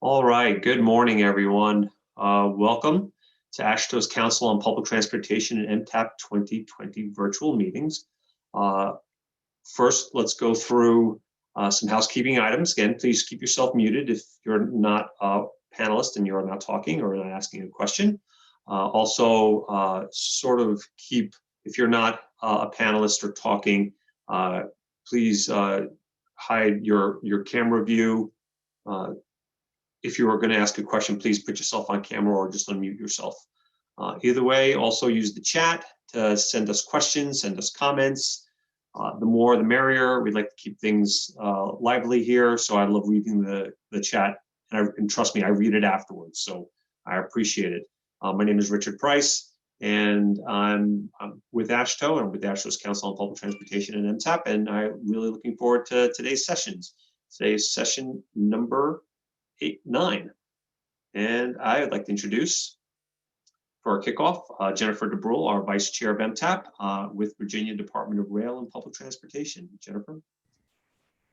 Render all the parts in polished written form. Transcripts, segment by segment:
All right, good morning, everyone. Welcome to AASHTO's Council on Public Transportation and MTAP 2020 virtual meetings. First, let's go through some housekeeping items. Again, please keep yourself muted if you're not a panelist and you're not talking or not asking a question. Also, sort of keep, if you're not a panelist or talking, please hide your camera view. If you are going to ask a question, please put yourself on camera or just unmute yourself. Either way, also use the chat to send us questions, send us comments. The more, the merrier. We'd like to keep things lively here, so I love reading the chat, and trust me, I read it afterwards, so I appreciate it. My name is Richard Price, and I'm with AASHTO and with AASHTO's Council on Public Transportation and MTAP, and I'm really looking forward to today's sessions. Today's session number 9. And I would like to introduce, for our kickoff, Jennifer DeBrule, our Vice Chair of MTAP with Virginia Department of Rail and Public Transportation. Jennifer.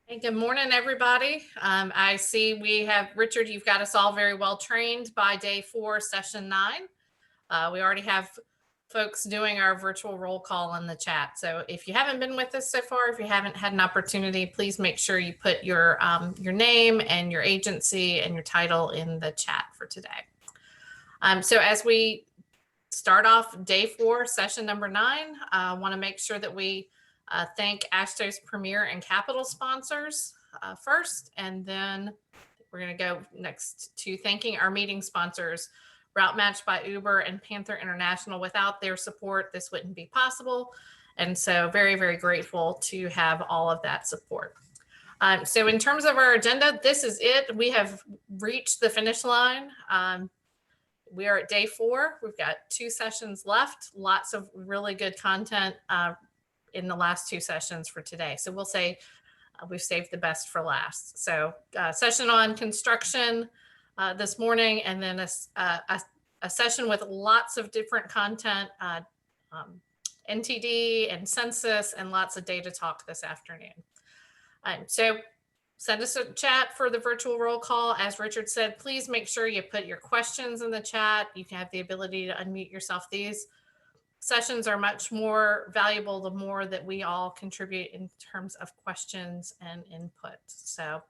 Hey, good morning, everybody. I see we have, Richard, you've got us all very well trained by day 4, session 9. We already have folks doing our virtual roll call in the chat. So if you haven't been with us so far, if you haven't had an opportunity, please make sure you put your name and your agency and your title in the chat for today. So as we start off day 4, session number 9, I want to make sure that we thank AASHTO's premier and capital sponsors first, and then we're going to go next to thanking our meeting sponsors, Route Match by Uber and Panther International. Without their support, this wouldn't be possible. And so very, very grateful to have all of that support. So in terms of our agenda, this is it. We have reached the finish line. We are at day 4. We've got 2 sessions left. Lots of really good content in the last 2 sessions for today. So we'll say we've saved the best for last. So session on construction this morning, and then a session with lots of different content, NTD and census, and lots of data talk this afternoon. So send us a chat for the virtual roll call. As Richard said, please make sure you put your questions in the chat. You can have the ability to unmute yourself. These sessions are much more valuable the more that we all contribute in terms of questions and input. So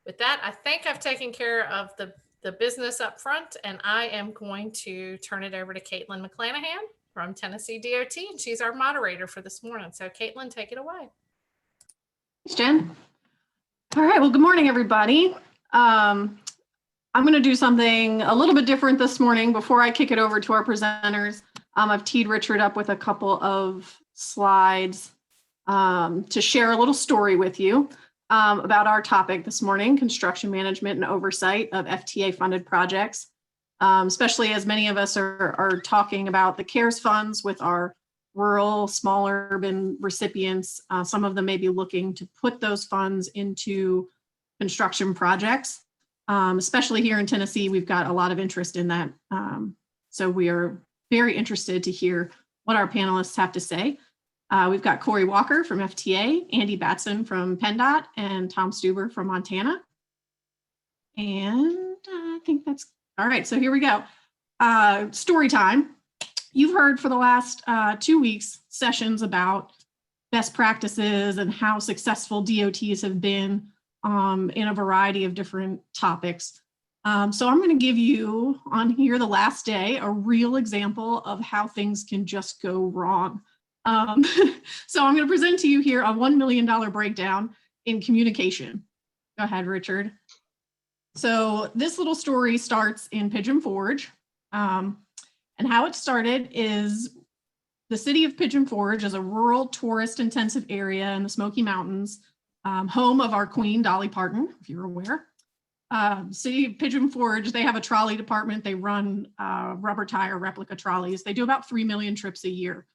with that, I think I've taken care of the business up front, and I am going to turn it over to Caitlin McClanahan from Tennessee DOT, and she's our moderator for this morning. So Caitlin, take it away. Thanks, Jen. All right, well, good morning, everybody. I'm going to do something a little bit different this morning. Before I kick it over to our presenters, I've teed Richard up with a couple of slides to share a little story with you. About our topic this morning, construction management and oversight of FTA funded projects, especially as many of us are talking about the CARES funds with our rural, small urban recipients. Some of them may be looking to put those funds into construction projects. Especially here in Tennessee, we've got a lot of interest in that. So we are very interested to hear what our panelists have to say. We've got Corey Walker from FTA, Andy Batson from PennDOT, and Tom Stuber from Montana. And I think that's all right. So here we go. Story time. You've heard for the last 2 weeks sessions about best practices and how successful DOTs have been in a variety of different topics. So I'm going to give you on here the last day a real example of how things can just go wrong. So I'm going to present to you here a $1 million breakdown in communication. Go ahead, Richard. So this little story starts in Pigeon Forge. And how it started is the city of Pigeon Forge is a rural tourist intensive area in the Smoky Mountains, home of our queen, Dolly Parton, if you're aware. City of Pigeon Forge, they have a trolley department. They run rubber tire replica trolleys. They do about 3 million trips a year.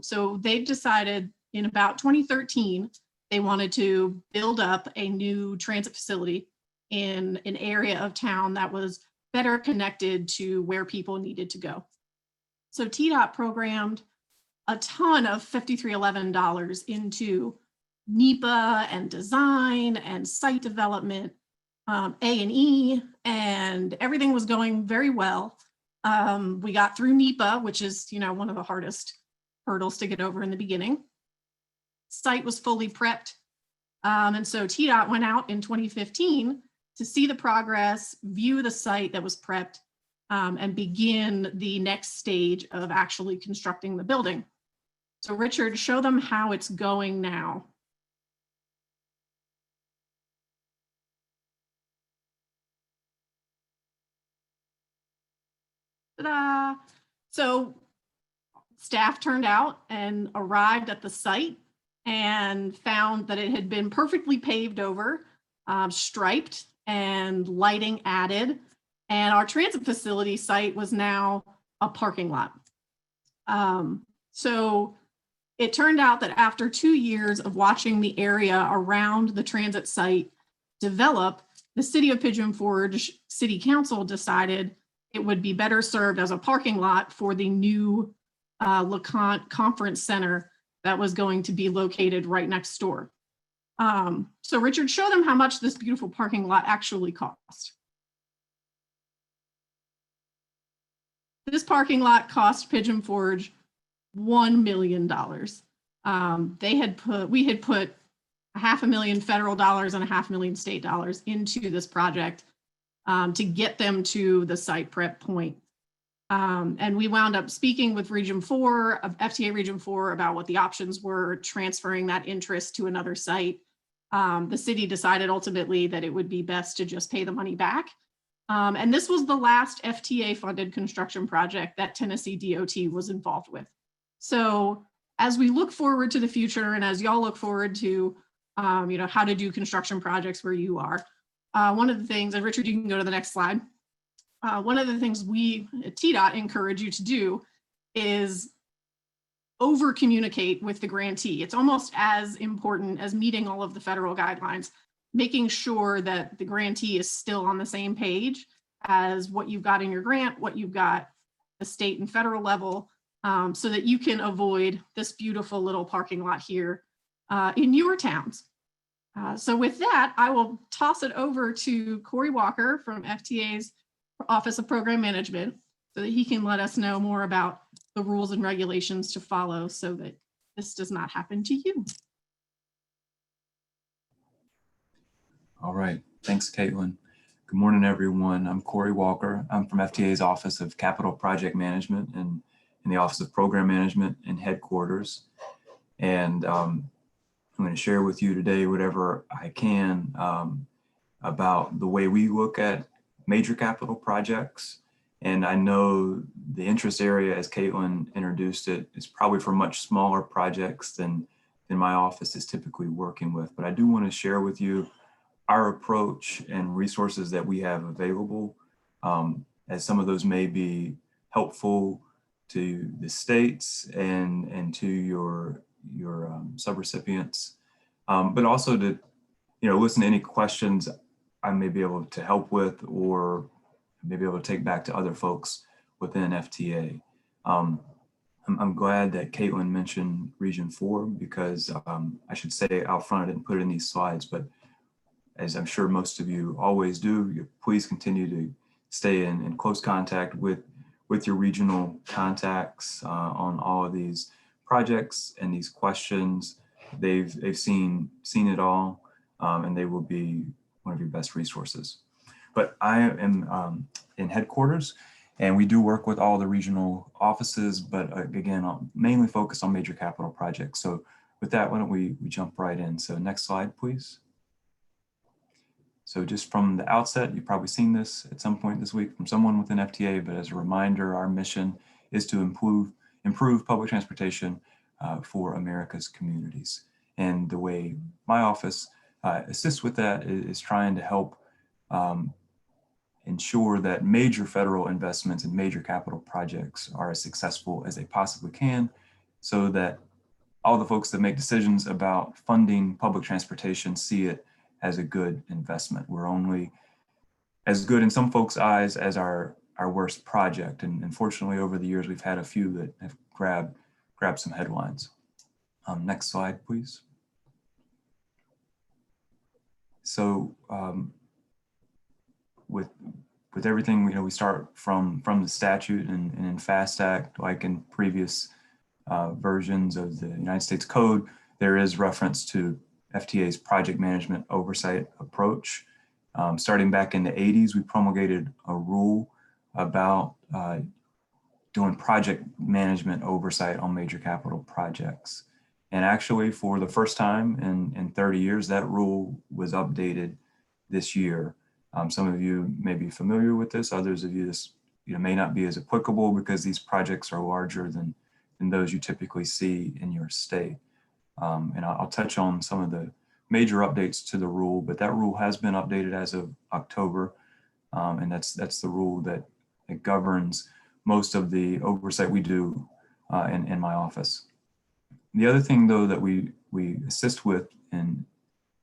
So they've decided in about 2013, they wanted to build up a new transit facility in an area of town that was better connected to where people needed to go. So TDOT programmed a ton of $5311 into NEPA and design and site development A&E, and everything was going very well. We got through NEPA, which is, one of the hardest hurdles to get over in the beginning. Site was fully prepped. And so TDOT went out in 2015 to see the progress, view the site that was prepped, and begin the next stage of actually constructing the building. So Richard, show them how it's going now. Ta-da! So staff turned out and arrived at the site and found that it had been perfectly paved over, striped, and lighting added. And our transit facility site was now a parking lot. So it turned out that after 2 years of watching the area around the transit site develop, the city of Pigeon Forge City Council decided it would be better served as a parking lot for the new LeConte Conference Center that was going to be located right next door. So Richard, show them how much this beautiful parking lot actually cost. This parking lot cost Pigeon Forge $1 million. We had put $500,000 federal dollars and $500,000 state dollars into this project to get them to the site prep point. And we wound up speaking with Region 4 of FTA Region 4 about what the options were, transferring that interest to another site. The city decided ultimately that it would be best to just pay the money back. And this was the last FTA funded construction project that Tennessee DOT was involved with. So as we look forward to the future, and as y'all look forward to, how to do construction projects where you are, one of the things, and Richard, you can go to the next slide. One of the things we at TDOT encourage you to do is over communicate with the grantee. It's almost as important as meeting all of the federal guidelines, making sure that the grantee is still on the same page as what you've got in your grant, what you've got at the state and federal level, so that you can avoid this beautiful little parking lot here in your towns. So with that, I will toss it over to Corey Walker from FTA's Office of Program Management so that he can let us know more about the rules and regulations to follow so that this does not happen to you. All right, thanks, Caitlin. Good morning, everyone. I'm Corey Walker. I'm from FTA's Office of Capital Project Management and in the Office of Program Management and headquarters. And I'm going to share with you today whatever I can about the way we look at major capital projects. And I know the interest area, as Caitlin introduced it, is probably for much smaller projects than my office is typically working with. But I do want to share with you our approach and resources that we have available, as some of those may be helpful to the states and to your subrecipients, but also to listen to any questions I may be able to help with or maybe able to take back to other folks within FTA. I'm glad that Caitlin mentioned Region 4 because I should say out front, I didn't put it in these slides, but as I'm sure most of you always do, please continue to stay in close contact with your regional contacts on all of these projects and these questions. They've seen it all, and they will be one of your best resources. But I am in headquarters, and we do work with all the regional offices, but again, I'll mainly focus on major capital projects. So with that, why don't we jump right in? So next slide, please. So just from the outset, you've probably seen this at some point this week from someone within FTA, but as a reminder, our mission is to improve public transportation for America's communities. And the way my office assists with that is trying to help ensure that major federal investments and major capital projects are as successful as they possibly can, so that all the folks that make decisions about funding public transportation see it as a good investment. We're only as good in some folks' eyes as our worst project. And unfortunately, over the years, we've had a few that have grabbed some headlines. Next slide, please. So with everything, we start from the statute and in FAST Act, like in previous versions of the United States Code, there is reference to FTA's project management oversight approach. Starting back in the 80s, we promulgated a rule about doing project management oversight on major capital projects. And actually, for the first time in 30 years, that rule was updated this year. Some of you may be familiar with this. Others of you, this may not be as applicable because these projects are larger than those you typically see in your state. And I'll touch on some of the major updates to the rule, but that rule has been updated as of October. And that's the rule that governs most of the oversight we do in my office. The other thing, though, that we assist with in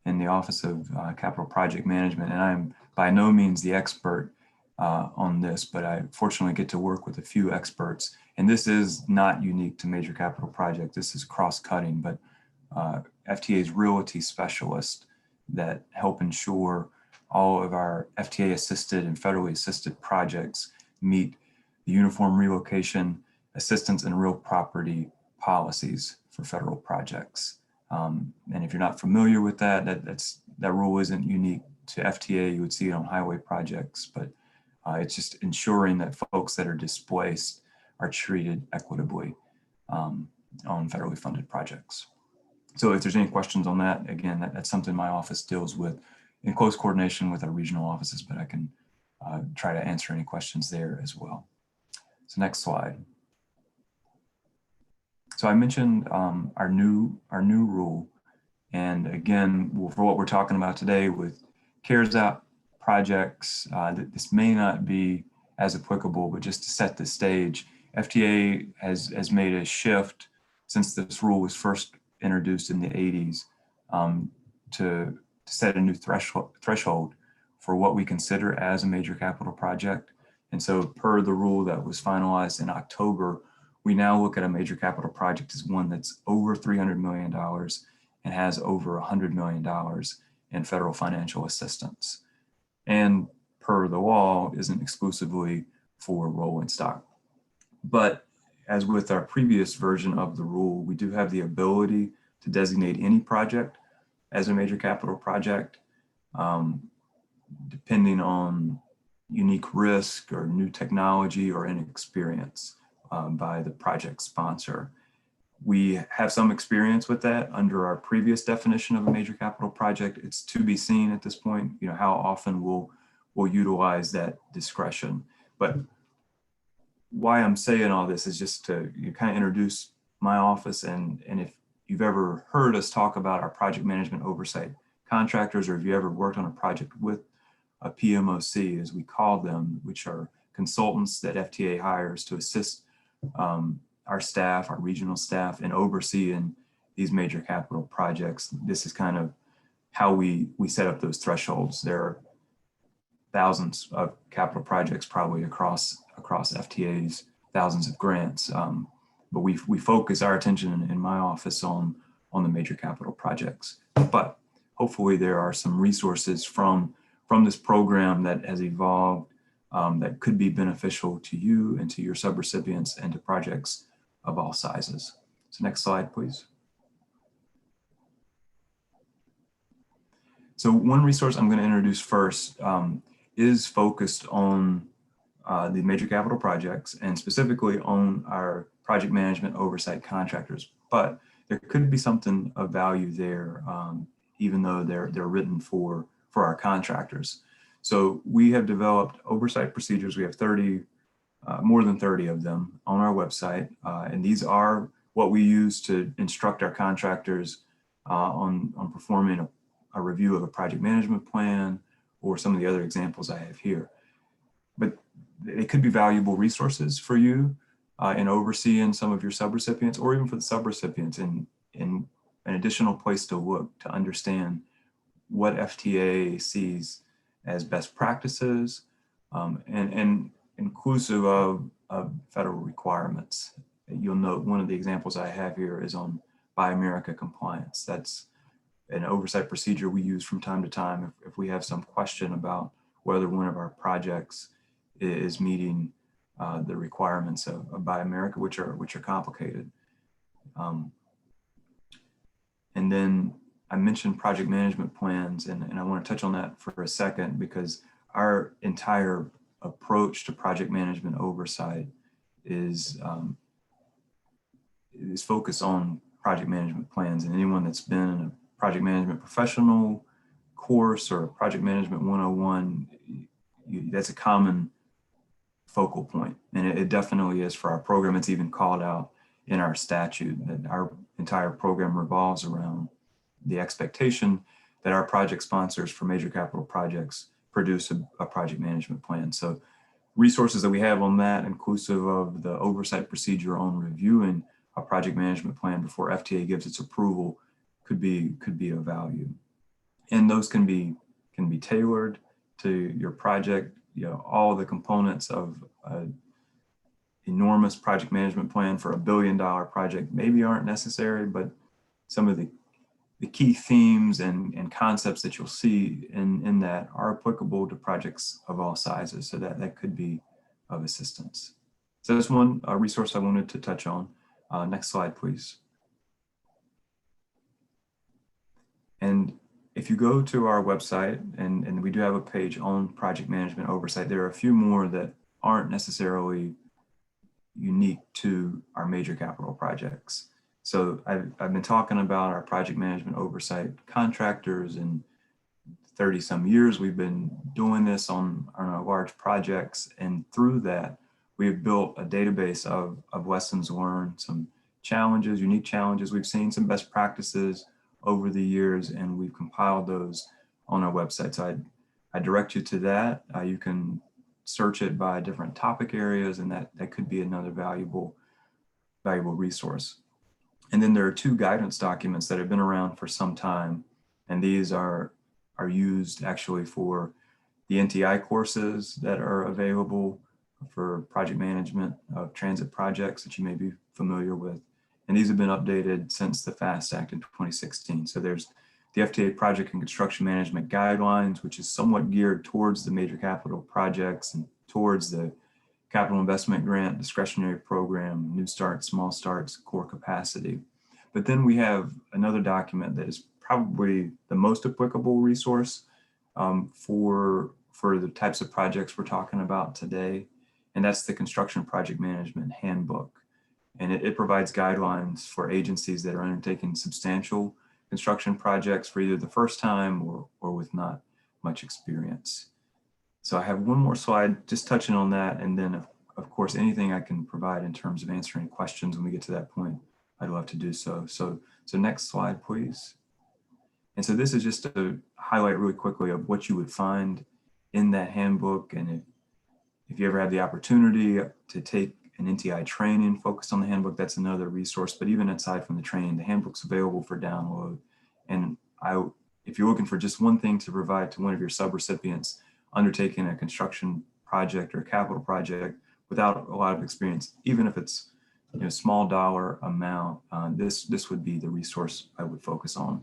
the Office of Capital Project Management, and I'm by no means the expert on this, but I fortunately get to work with a few experts. And this is not unique to major capital projects. This is cross-cutting, but FTA's realty specialists that help ensure all of our FTA assisted and federally assisted projects meet the Uniform Relocation Assistance and Real Property policies for federal projects. And if you're not familiar with that rule isn't unique to FTA. You would see it on highway projects, but it's just ensuring that folks that are displaced are treated equitably on federally funded projects. So if there's any questions on that, again, that's something my office deals with in close coordination with our regional offices, but I can try to answer any questions there as well. So next slide. So I mentioned our new rule, and again, for what we're talking about today with CARES Act projects, this may not be as applicable, but just to set the stage, FTA has made a shift since this rule was first introduced in the 80s to set a new threshold for what we consider as a major capital project. And so per the rule that was finalized in October, we now look at a major capital project as one that's over $300 million and has over $100 million in federal financial assistance. And per the law, isn't exclusively for rolling stock. But as with our previous version of the rule, we do have the ability to designate any project as a major capital project, depending on unique risk or new technology or inexperience by the project sponsor. We have some experience with that under our previous definition of a major capital project. It's to be seen at this point, how often we'll utilize that discretion. But why I'm saying all this is just to kind of introduce my office, and if you've ever heard us talk about our project management oversight contractors, or if you ever worked on a project with a PMOC, as we call them, which are consultants that FTA hires to assist our staff, our regional staff, in overseeing these major capital projects. This is kind of how we set up those thresholds. There are thousands of capital projects probably across FTAs, thousands of grants, but we focus our attention in my office on the major capital projects. But hopefully there are some resources from this program that has evolved that could be beneficial to you and to your subrecipients and to projects of all sizes. So next slide, please. So one resource I'm going to introduce first is focused on the major capital projects and specifically on our project management oversight contractors. But there could be something of value there, even though they're written for our contractors. So we have developed oversight procedures. We have more than 30 of them on our website. And these are what we use to instruct our contractors on performing a review of a project management plan or some of the other examples I have here. But it could be valuable resources for you in overseeing some of your subrecipients, or even for the subrecipients in an additional place to look to understand what FTA sees as best practices and inclusive of federal requirements. You'll note one of the examples I have here is on Buy America compliance. That's an oversight procedure we use from time to time if we have some question about whether one of our projects is meeting the requirements of Buy America, which are complicated. And then I mentioned project management plans, and I want to touch on that for a second, because our entire approach to project management oversight is focused on project management plans. And anyone that's been in a project management professional course or project management 101, that's a common focal point. And it definitely is for our program. It's even called out in our statute that our entire program revolves around the expectation that our project sponsors for major capital projects produce a project management plan. So resources that we have on that, inclusive of the oversight procedure on reviewing a project management plan before FTA gives its approval, could be of value. And those can be tailored to your project. All the components of an enormous project management plan for $1 billion project maybe aren't necessary, but some of the key themes and concepts that you'll see in that are applicable to projects of all sizes. So that could be of assistance. So that's one resource I wanted to touch on. Next slide, please. And if you go to our website, and we do have a page on project management oversight, there are a few more that aren't necessarily unique to our major capital projects. So I've been talking about our project management oversight contractors, and 30 some years we've been doing this on our large projects. And through that, we've built a database of lessons learned, some challenges, unique challenges we've seen, some best practices over the years, and we've compiled those on our website. So I direct you to that. You can search it by different topic areas, and that could be another valuable resource. And then there are 2 guidance documents that have been around for some time, and these are used actually for the NTI courses that are available for project management of transit projects that you may be familiar with. And these have been updated since the FAST Act in 2016. So there's the FTA Project and Construction Management Guidelines, which is somewhat geared towards the major capital projects and towards the capital investment grant, discretionary program, new starts, small starts, core capacity. But then we have another document that is probably the most applicable resource for the types of projects we're talking about today. And that's the Construction Project Management Handbook. And it provides guidelines for agencies that are undertaking substantial construction projects for either the first time or with not much experience. So I have one more slide just touching on that. And then of course, anything I can provide in terms of answering questions when we get to that point, I'd love to do so. So next slide, please. And so this is just to highlight really quickly of what you would find in that handbook. And if you ever have the opportunity to take an NTI training focused on the handbook, that's another resource. But even aside from the training, the handbook's available for download. And if you're looking for just one thing to provide to one of your subrecipients undertaking a construction project or a capital project without a lot of experience, even if it's small dollar amount, this would be the resource I would focus on.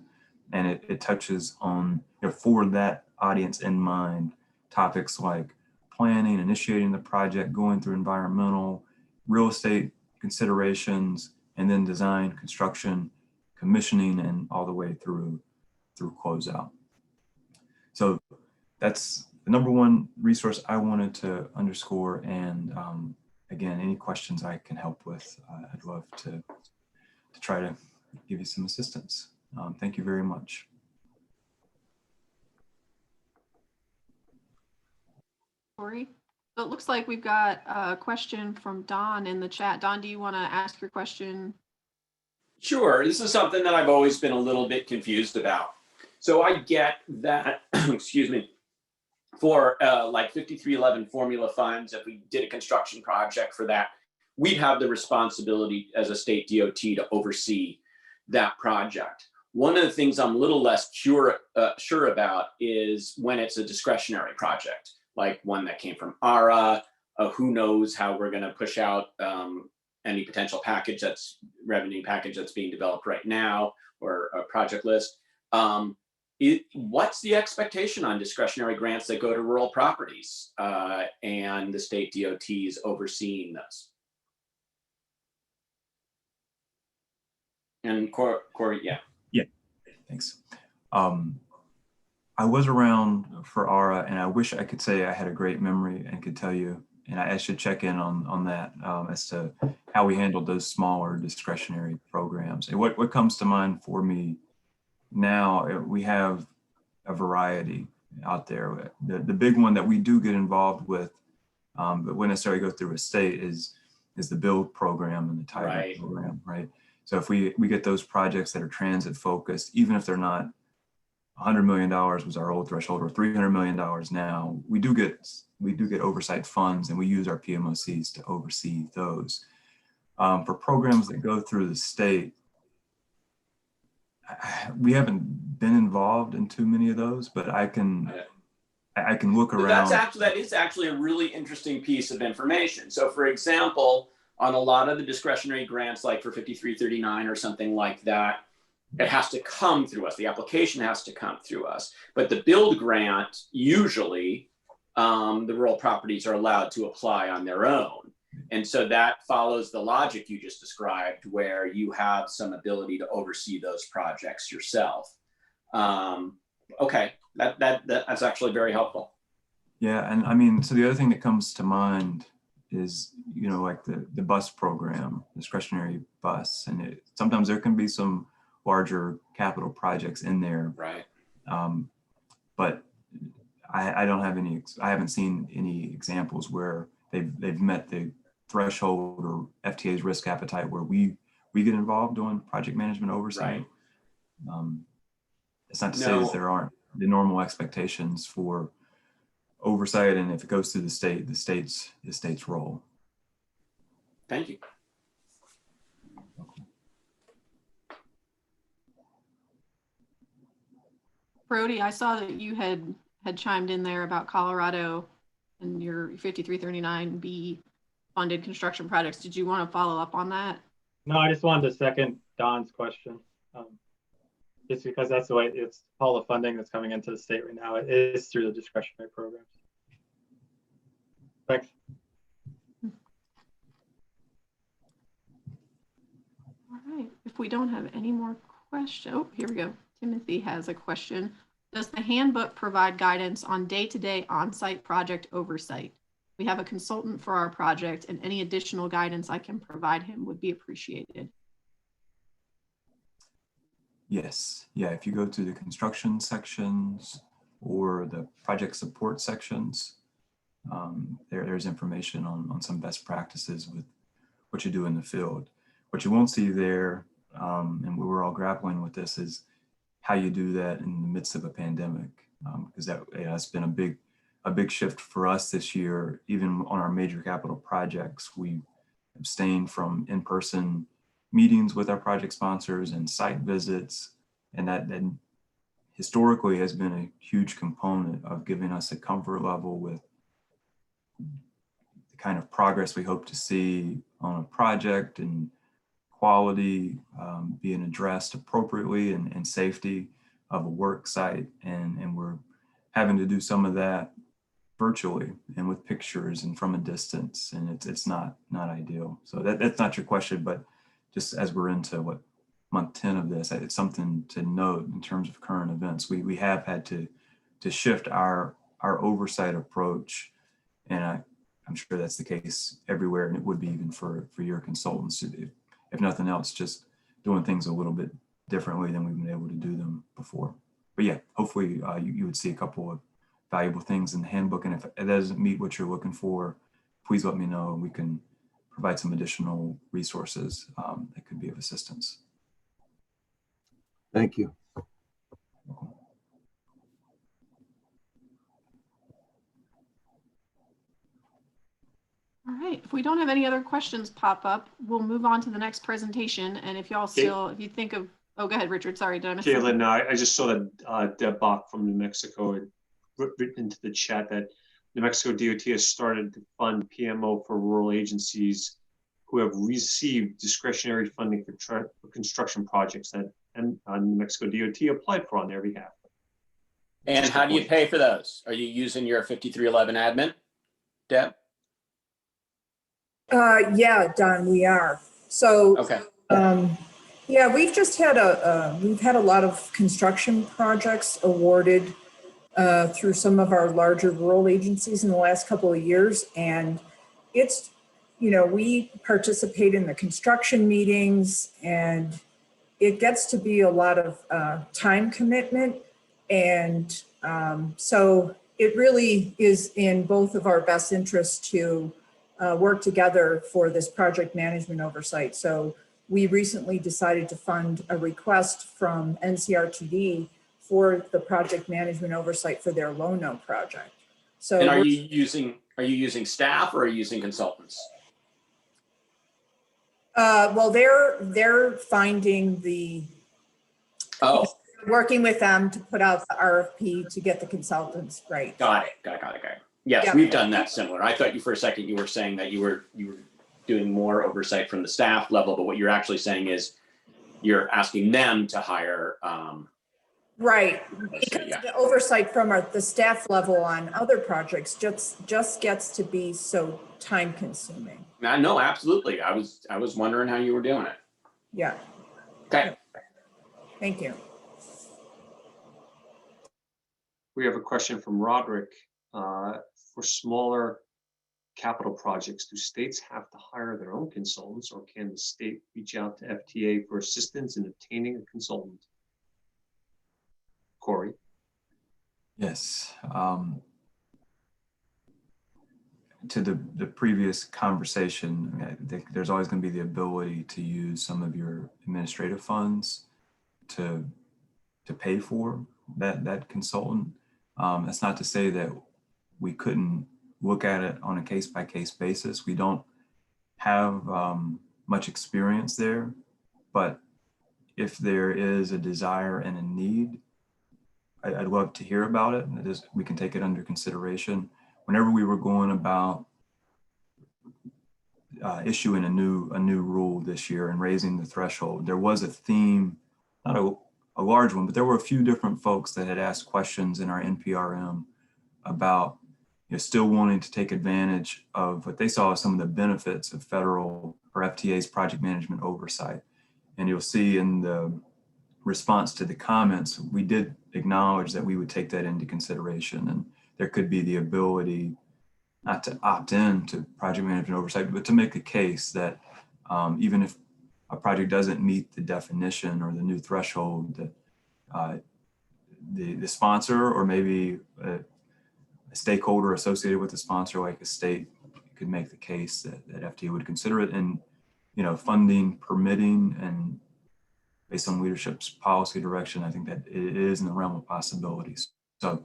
And it touches on, for that audience in mind, topics like planning, initiating the project, going through environmental, real estate considerations, and then design, construction, commissioning, and all the way through closeout. So that's the number one resource I wanted to underscore. And again, any questions I can help with, I'd love to try to give you some assistance. Thank you very much. Corey? So it looks like we've got a question from Don in the chat. Don, do you want to ask your question? Sure. This is something that I've always been a little bit confused about. So I get that, excuse me, for like 5311 formula funds, if we did a construction project for that, we'd have the responsibility as a state DOT to oversee that project. One of the things I'm a little less sure about is when it's a discretionary project, like one that came from ARA, who knows how we're going to push out any potential revenue package that's being developed right now, or a project list. what's the expectation on discretionary grants that go to rural properties and the state DOTs overseeing those? And Corey, yeah. Yeah, thanks. I was around for ARA, and I wish I could say I had a great memory and could tell you, and I should check in on that as to how we handled those smaller discretionary programs. And what comes to mind for me now, we have a variety out there. The big one that we do get involved with, but wouldn't necessarily go through a state, is the BUILD program and the TIGER program, right? So if we get those projects that are transit focused, even if they're not $100 million was our old threshold, or $300 million now, we do get oversight funds, and we use our PMOCs to oversee those. For programs that go through the state, we haven't been involved in too many of those, but I can look around. That is actually a really interesting piece of information. So for example, on a lot of the discretionary grants, like for 5339 or something like that, it has to come through us. The application has to come through us. But the BUILD grant, usually the rural properties are allowed to apply on their own. And so that follows the logic you just described, where you have some ability to oversee those projects yourself. Okay, that's actually very helpful. Yeah, and I mean, so the other thing that comes to mind is, like the bus program, discretionary bus, and sometimes there can be some larger capital projects in there. Right. But I don't have any, I haven't seen any examples where they've met the threshold or FTA's risk appetite where we get involved doing project management oversight. Right. It's not to say that there aren't the normal expectations for oversight, and if it goes through the state's role. Thank you. Brody, I saw that you had chimed in there about Colorado and your 5339B funded construction projects. Did you want to follow up on that? No, I just wanted to second Don's question. Just because that's the way it's all the funding that's coming into the state right now. It is through the discretionary programs. Thanks. All right. If we don't have any more questions, oh, here we go. Timothy has a question. Does the handbook provide guidance on day-to-day on-site project oversight? We have a consultant for our project, and any additional guidance I can provide him would be appreciated. Yes. Yeah. If you go to the construction sections or the project support sections, there's information on some best practices with what you do in the field. What you won't see there, and we're all grappling with this, is how you do that in the midst of a pandemic, because that's been a big shift for us this year. Even on our major capital projects, we abstained from in-person meetings with our project sponsors and site visits, and that historically has been a huge component of giving us a comfort level with the kind of progress we hope to see on a project, and quality being addressed appropriately, and safety of a work site. And we're having to do some of that virtually and with pictures and from a distance, and it's not ideal. So that's not your question, but just as we're into month 10 of this, it's something to note in terms of current events. We have had to shift our oversight approach, and I'm sure that's the case everywhere, and it would be even for your consultants. If nothing else, just doing things a little bit differently than we've been able to do them before. But yeah, hopefully you would see a couple of valuable things in the handbook, and if it doesn't meet what you're looking for, please let me know, and we can provide some additional resources that could be of assistance. Thank you. All right, if we don't have any other questions pop up, we'll move on to the next presentation. And if y'all still, if you think of, oh, go ahead, Richard, sorry, did I miss something? Caitlin, I just saw that Deb Bach from New Mexico had written into the chat that New Mexico DOT has started to fund PMO for rural agencies who have received discretionary funding for construction projects that New Mexico DOT applied for on their behalf. And how do you pay for those? Are you using your 5311 admin, Deb? Yeah, Don, we are. So, Okay. yeah, we've just had we've had a lot of construction projects awarded through some of our larger rural agencies in the last couple of years. And it's, we participate in the construction meetings, and it gets to be a lot of time commitment. And so it really is in both of our best interests to work together for this project management oversight. So we recently decided to fund a request from NCRTD for the project management oversight for their Lono project. So And are you using staff or are you using consultants? well, they're finding Oh, working with them to put out the RFP to get the consultants, right? got it. Yes, Yeah. we've done that similar. I thought you for a second you were saying that you were doing more oversight from the staff level, but what you're actually saying is you're asking them to hire. Right, because Yeah. the oversight from the staff level on other projects just gets to be so time consuming. No, absolutely. I was wondering how you were doing it. Yeah, Okay. thank you. We have a question from Roderick. For smaller capital projects, do states have to hire their own consultants, or can the state reach out to FTA for assistance in obtaining a consultant? Corey? Yes. To the previous conversation, I think there's always going to be the ability to use some of your administrative funds to pay for that consultant. That's not to say that we couldn't look at it on a case-by-case basis. We don't have much experience there, but if there is a desire and a need, I'd love to hear about it. We can take it under consideration. Whenever we were going about issuing a new rule this year and raising the threshold, there was a theme, not a large one, but there were a few different folks that had asked questions in our NPRM about still wanting to take advantage of what they saw as some of the benefits of federal or FTA's project management oversight. And you'll see in the response to the comments, we did acknowledge that we would take that into consideration, and there could be the ability not to opt in to project management oversight, but to make a case that even if a project doesn't meet the definition or the new threshold, that the sponsor or maybe a stakeholder associated with the sponsor, like a state, could make the case that FTA would consider it. And funding, permitting, and based on leadership's policy direction, I think that it is in the realm of possibilities. So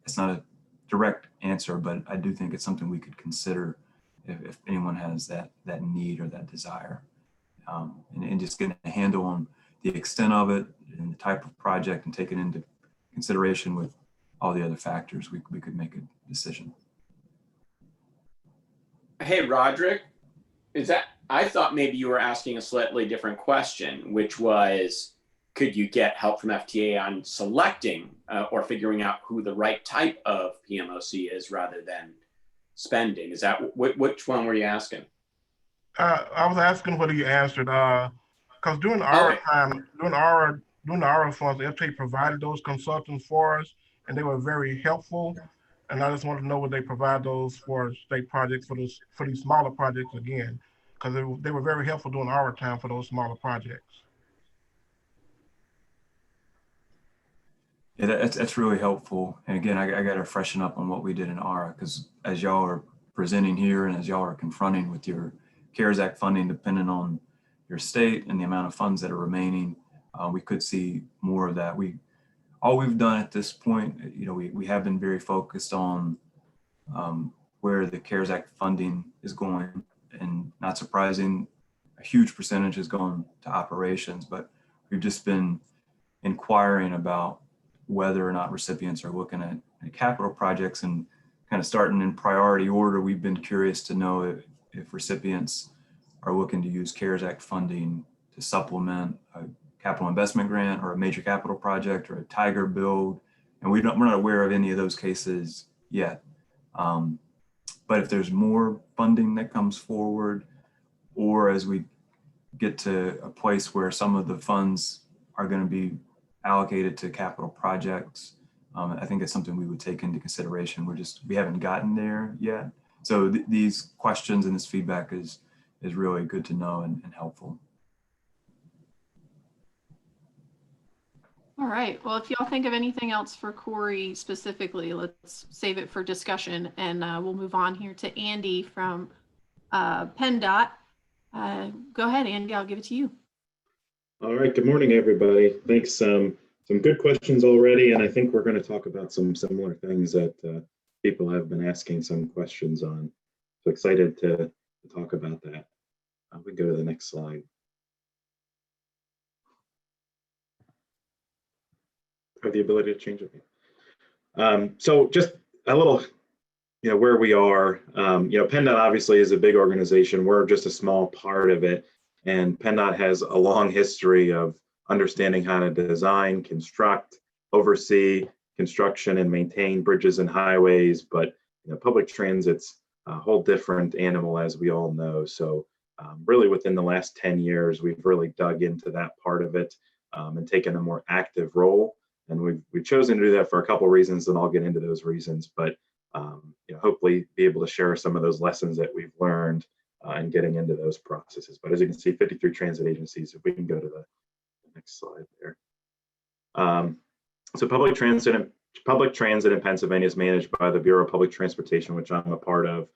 it's not a direct answer, but I do think it's something we could consider if anyone has that need or that desire. And just getting a handle on the extent of it and the type of project and take it into consideration with all the other factors, we could make a decision. Hey, Roderick, I thought maybe you were asking a slightly different question, which was, could you get help from FTA on selecting or figuring out who the right type of PMOC is rather than spending? Is that which one were you asking? I was asking whether you answered, because during our time, during our funds, the FTA provided those consultants for us, and they were very helpful. And I just wanted to know would they provide those for state projects for these smaller projects again, because they were very helpful during our time for those smaller projects. Yeah, that's really helpful. And again, I got to freshen up on what we did in ARA, because as y'all are presenting here and as y'all are confronting with your CARES Act funding, depending on your state and the amount of funds that are remaining, we could see more of that. All we've done at this point, we have been very focused on where the CARES Act funding is going, and not surprising, a huge percentage has gone to operations, but we've just been inquiring about whether or not recipients are looking at capital projects, and kind of starting in priority order. We've been curious to know if recipients are looking to use CARES Act funding to supplement a capital investment grant or a major capital project or a Tiger build. and we're not aware of any of those cases yet. But if there's more funding that comes forward, or as we get to a place where some of the funds are going to be allocated to capital projects, I think it's something we would take into consideration. We haven't gotten there yet. So these questions and this feedback is really good to know and helpful. All right. Well, if y'all think of anything else for Corey specifically, let's save it for discussion, and we'll move on here to Andy from PennDOT. Go ahead, Andy. I'll give it to you. All right. Good morning, everybody. Thanks. Some good questions already, and I think we're going to talk about some similar things that people have been asking some questions on. So excited to talk about that. We can go to the next slide. Have the ability to change it. So just a little, where we are. PennDOT obviously is a big organization. We're just a small part of it, and PennDOT has a long history of understanding how to design, construct, oversee construction, and maintain bridges and highways. But public transit's a whole different animal, as we all know. So really, within the last 10 years, we've really dug into that part of it and taken a more active role. And we've chosen to do that for a couple of reasons, and I'll get into those reasons. But hopefully, be able to share some of those lessons that we've learned and getting into those processes. But as you can see, 53 transit agencies. If we can go to the next slide there. So public transit in Pennsylvania is managed by the Bureau of Public Transportation, which I'm a part of.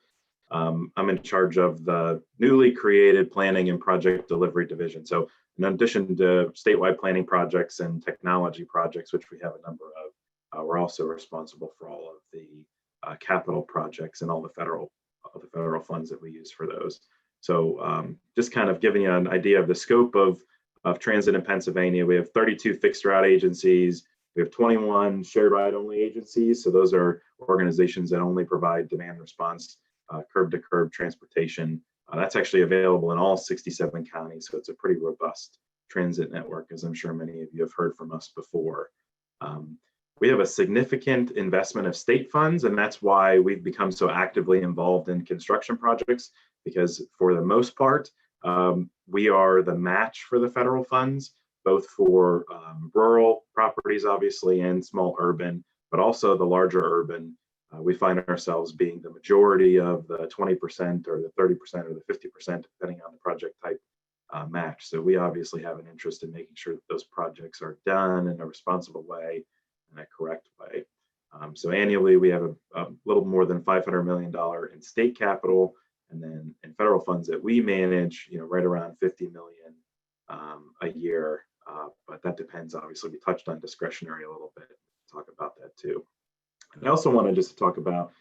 I'm in charge of the newly created Planning and Project Delivery Division. So in addition to statewide planning projects and technology projects, which we have a number of, we're also responsible for all of the capital projects and all the federal funds that we use for those. So just kind of giving you an idea of the scope of transit in Pennsylvania. We have 32 fixed route agencies. We have 21 shared ride only agencies. So those are organizations that only provide demand response, curb to curb transportation. That's actually available in all 67 counties. So it's a pretty robust transit network, as I'm sure many of you have heard from us before. We have a significant investment of state funds, and that's why we've become so actively involved in construction projects, because for the most part, we are the match for the federal funds, both for rural properties, obviously, and small urban, but also the larger urban. We find ourselves being the majority of the 20% or the 30% or the 50%, depending on the project type, match. So we obviously have an interest in making sure that those projects are done in a responsible way, in a correct way. So annually, we have a little more than $500 million in state capital, and then in federal funds that we manage, right around $50 million a year. But that depends, obviously. We touched on discretionary a little bit. Talk about that too. And I also wanted just to talk about,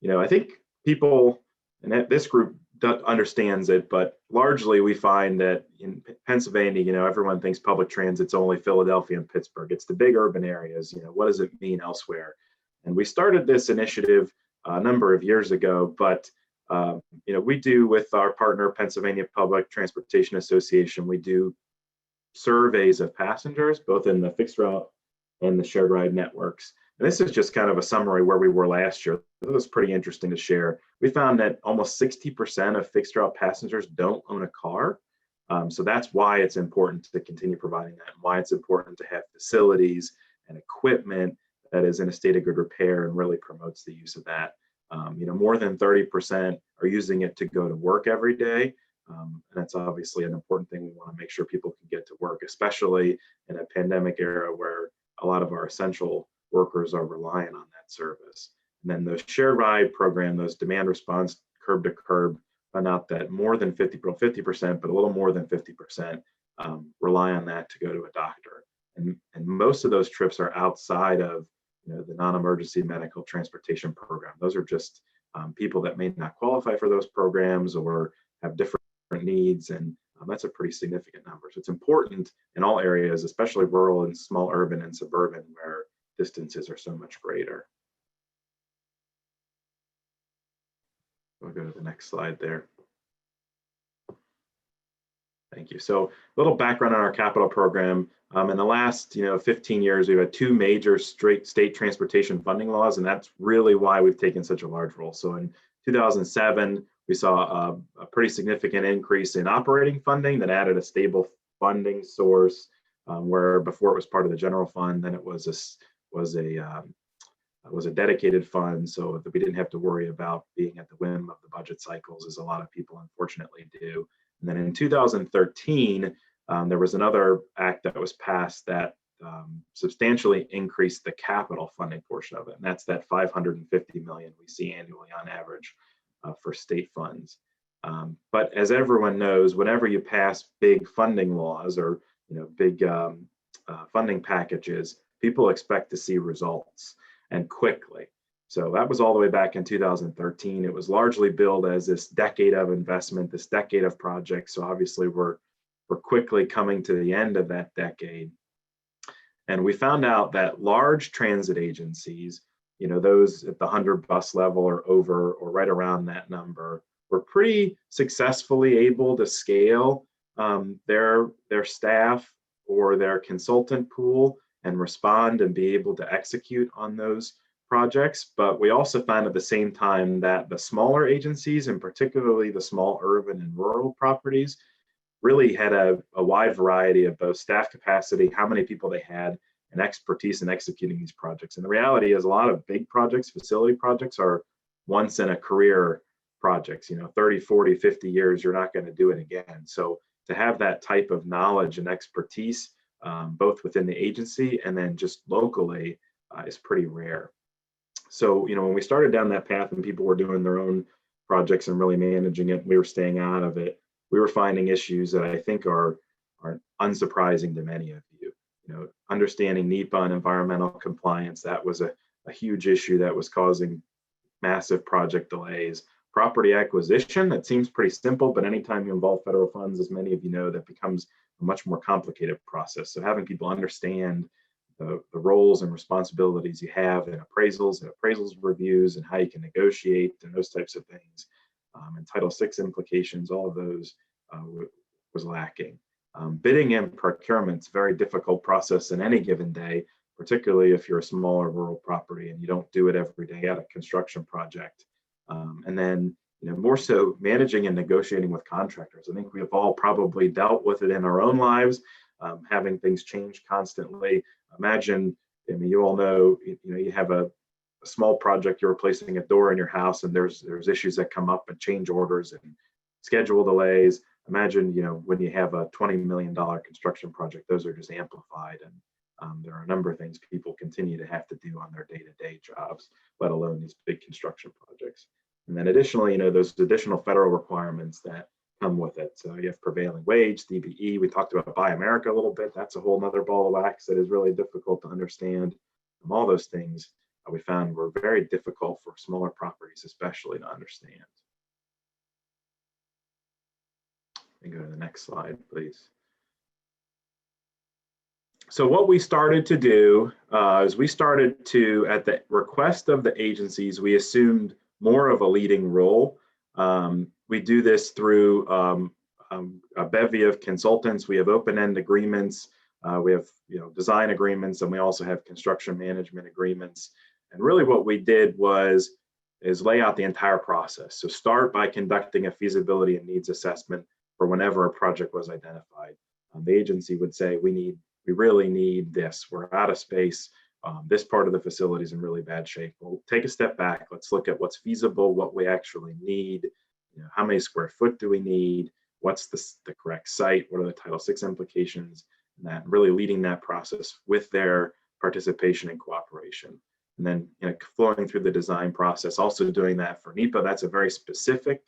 I think people, and this group understands it, but largely we find that in Pennsylvania, everyone thinks public transit's only Philadelphia and Pittsburgh. It's the big urban areas. What does it mean elsewhere? And we started this initiative a number of years ago, but we do, with our partner Pennsylvania Public Transportation Association, we do surveys of passengers, both in the fixed route and the shared ride networks. And this is just kind of a summary where we were last year. It was pretty interesting to share. We found that almost 60% of fixed route passengers don't own a car. So that's why it's important to continue providing that, and why it's important to have facilities and equipment that is in a state of good repair and really promotes the use of that. More than 30% are using it to go to work every day. And that's obviously an important thing. We want to make sure people can get to work, especially in a pandemic era where a lot of our essential workers are relying on that service. And then the shared ride program, those demand response curb to curb, found out that more than 50%, but a little more than 50% rely on that to go to a doctor. And most of those trips are outside of the non-emergency medical transportation program. Those are just people that may not qualify for those programs or have different needs, and that's a pretty significant number. So it's important in all areas, especially rural and small urban and suburban, where distances are so much greater. We'll go to the next slide there. Thank you. So a little background on our capital program. In the last 15 years, we've had two major state transportation funding laws, and that's really why we've taken such a large role. So in 2007, we saw a pretty significant increase in operating funding that added a stable funding source, where before it was part of the general fund, then it was a dedicated fund, so that we didn't have to worry about being at the whim of the budget cycles, as a lot of people unfortunately do. And then in 2013, there was another act that was passed that substantially increased the capital funding portion of it, and that's that $550 million we see annually on average for state funds. But as everyone knows, whenever you pass big funding laws or big funding packages, people expect to see results, and quickly. So that was all the way back in 2013. It was largely billed as this decade of investment, this decade of projects. So obviously we're quickly coming to the end of that decade. And we found out that large transit agencies, those at the 100 bus level or over or right around that number, were pretty successfully able to scale their staff or their consultant pool and respond and be able to execute on those projects. But we also found at the same time that the smaller agencies, and particularly the small urban and rural properties, really had a wide variety of both staff capacity, how many people they had, and expertise in executing these projects. And the reality is a lot of big projects, facility projects, are once in a career projects. 30, 40, 50 years, you're not going to do it again. So to have that type of knowledge and expertise, both within the agency and then just locally, is pretty rare. So, when we started down that path and people were doing their own projects and really managing it, we were staying out of it. We were finding issues that I think are unsurprising to many of you. Understanding NEPA and environmental compliance, that was a huge issue that was causing massive project delays. Property acquisition, that seems pretty simple, but anytime you involve federal funds, as many of you know, that becomes a much more complicated process. So having people understand the roles and responsibilities you have in appraisals and appraisals reviews and how you can negotiate and those types of things, and Title VI implications, all of those was lacking. Bidding and procurement's a very difficult process in any given day, particularly if you're a smaller rural property and you don't do it every day at a construction project. And then, more so managing and negotiating with contractors. I think we have all probably dealt with it in our own lives, having things change constantly. Imagine, you all know, you have a small project, you're replacing a door in your house, and there's issues that come up and change orders and schedule delays. Imagine, when you have a $20 million construction project, those are just amplified. And there are a number of things people continue to have to do on their day-to-day jobs, let alone these big construction projects. And then additionally, those additional federal requirements that come with it. So you have prevailing wage, DBE. We talked about Buy America a little bit. That's a whole nother ball of wax that is really difficult to understand. All those things we found were very difficult for smaller properties, especially to understand. And go to the next slide, please. So what we started to do is we started to, at the request of the agencies, we assumed more of a leading role. We do this through a bevy of consultants. We have open-end agreements. We have design agreements, and we also have construction management agreements. And really what we did is lay out the entire process. So start by conducting a feasibility and needs assessment for whenever a project was identified. The agency would say, we really need this. We're out of space. This part of the facility is in really bad shape. We'll take a step back. Let's look at what's feasible, what we actually need. How many square foot do we need? What's the correct site? What are the Title VI implications? And that really leading that process with their participation and cooperation. And then flowing through the design process, also doing that for NEPA. That's a very specific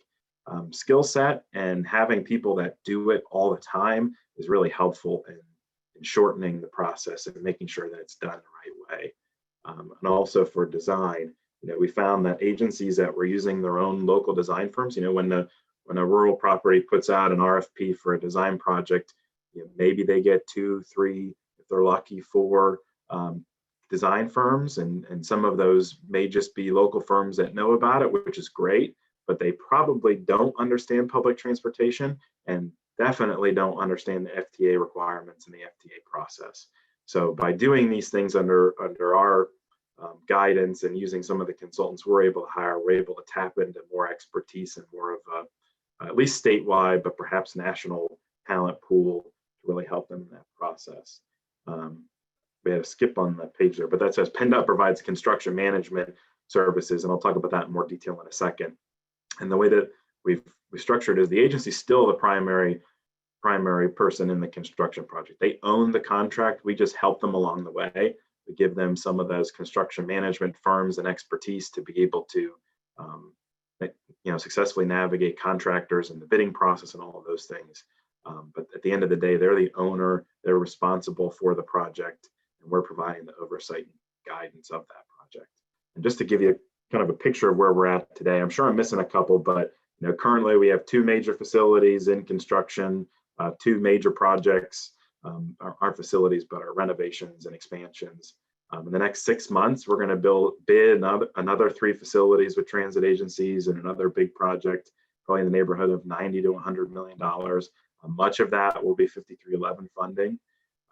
skill set, and having people that do it all the time is really helpful in shortening the process and making sure that it's done the right way. And also for design, we found that agencies that were using their own local design firms, when a rural property puts out an RFP for a design project, maybe they get 2, 3, if they're lucky, 4 design firms, and some of those may just be local firms that know about it, which is great, but they probably don't understand public transportation, and definitely don't understand the FTA requirements and the FTA process. So by doing these things under our guidance and using some of the consultants we're able to hire, we're able to tap into more expertise and more of a, at least statewide, but perhaps national talent pool to really help them in that process. We had a skip on that page there, but that says PennDOT provides construction management services, and I'll talk about that in more detail in a second. And the way that we structured is the agency is still the primary person in the construction project. They own the contract. We just help them along the way. We give them some of those construction management firms and expertise to be able to successfully navigate contractors and the bidding process and all of those things. But at the end of the day, they're the owner. They're responsible for the project, and we're providing the oversight and guidance of that project. And just to give you kind of a picture of where we're at today, I'm sure I'm missing a couple, but currently we have 2 major facilities in construction, 2 major projects, our facilities, but our renovations and expansions. In the next 6 months, we're going to bid another 3 facilities with transit agencies and another big project, probably in the neighborhood of $90 to $100 million. Much of that will be 5311 funding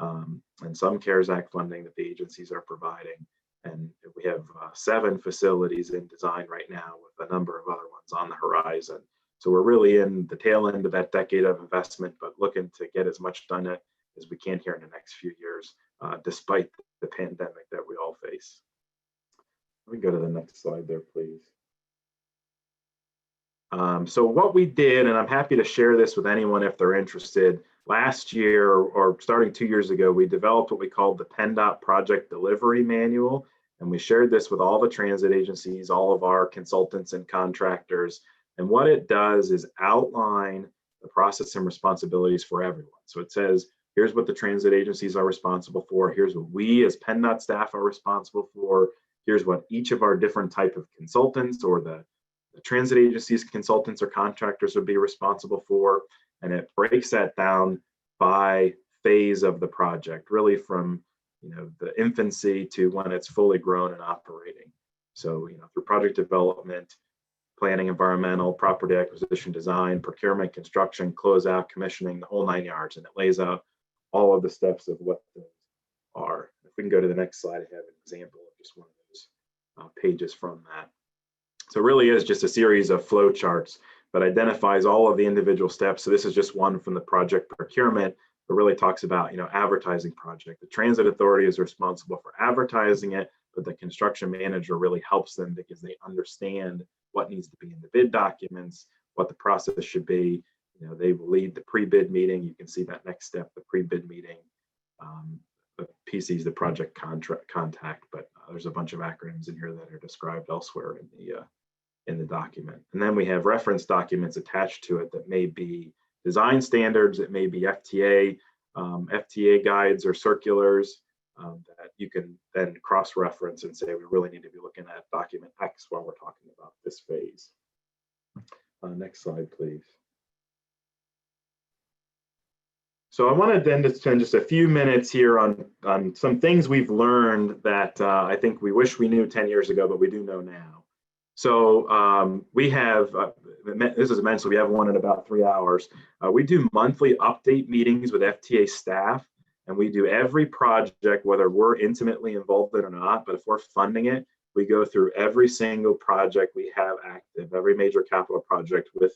and some CARES Act funding that the agencies are providing. And we have 7 facilities in design right now with a number of other ones on the horizon. So we're really in the tail end of that decade of investment, but looking to get as much done as we can here in the next few years, despite the pandemic that we all face. Let me go to the next slide there, please. So what we did, and I'm happy to share this with anyone if they're interested, last year or starting 2 years ago, we developed what we called the PennDOT Project Delivery Manual, and we shared this with all the transit agencies, all of our consultants and contractors. And what it does is outline the process and responsibilities for everyone. So it says, here's what the transit agencies are responsible for. Here's what we as PennDOT staff are responsible for. Here's what each of our different type of consultants or the transit agencies consultants or contractors would be responsible for. And it breaks that down by phase of the project, really from the infancy to when it's fully grown and operating. So through project development, planning, environmental, property acquisition, design, procurement, construction, closeout, commissioning, the whole 9 yards. And it lays out all of the steps of what those are. If we can go to the next slide, I have an example of just one of those pages from that. So it really is just a series of flow charts, but identifies all of the individual steps. So this is just one from the project procurement, but really talks about, advertising project. The transit authority is responsible for advertising it, but the construction manager really helps them because they understand what needs to be in the bid documents, what the process should be. They will lead the pre-bid meeting. You can see that next step, the pre-bid meeting. The PC is the project contact, but there's a bunch of acronyms in here that are described elsewhere in the document. And then we have reference documents attached to it that may be design standards, it may be FTA guides or circulars that you can then cross-reference and say, we really need to be looking at document X while we're talking about this phase. Next slide, please. So I wanted then to spend just a few minutes here on some things we've learned that I think we wish we knew 10 years ago, but we do know now. So we have, this is immense, so we have one in about 3 hours. We do monthly update meetings with FTA staff, and we do every project, whether we're intimately involved in it or not, but if we're funding it, we go through every single project we have active, every major capital project with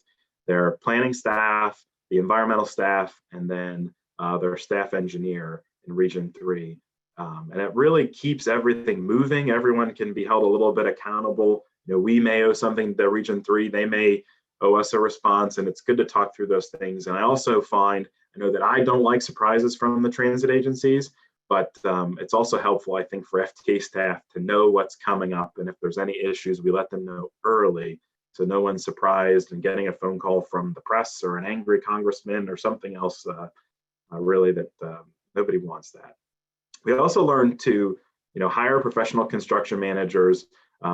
their planning staff, the environmental staff, and then their staff engineer in Region 3. And it really keeps everything moving. Everyone can be held a little bit accountable. We may owe something to Region 3, they may owe us a response, and it's good to talk through those things. And I also find, I know that I don't like surprises from the transit agencies, but it's also helpful, I think, for FTA staff to know what's coming up. And if there's any issues, we let them know early, so no one's surprised and getting a phone call from the press or an angry congressman or something else, really that nobody wants that. We also learned to hire professional construction managers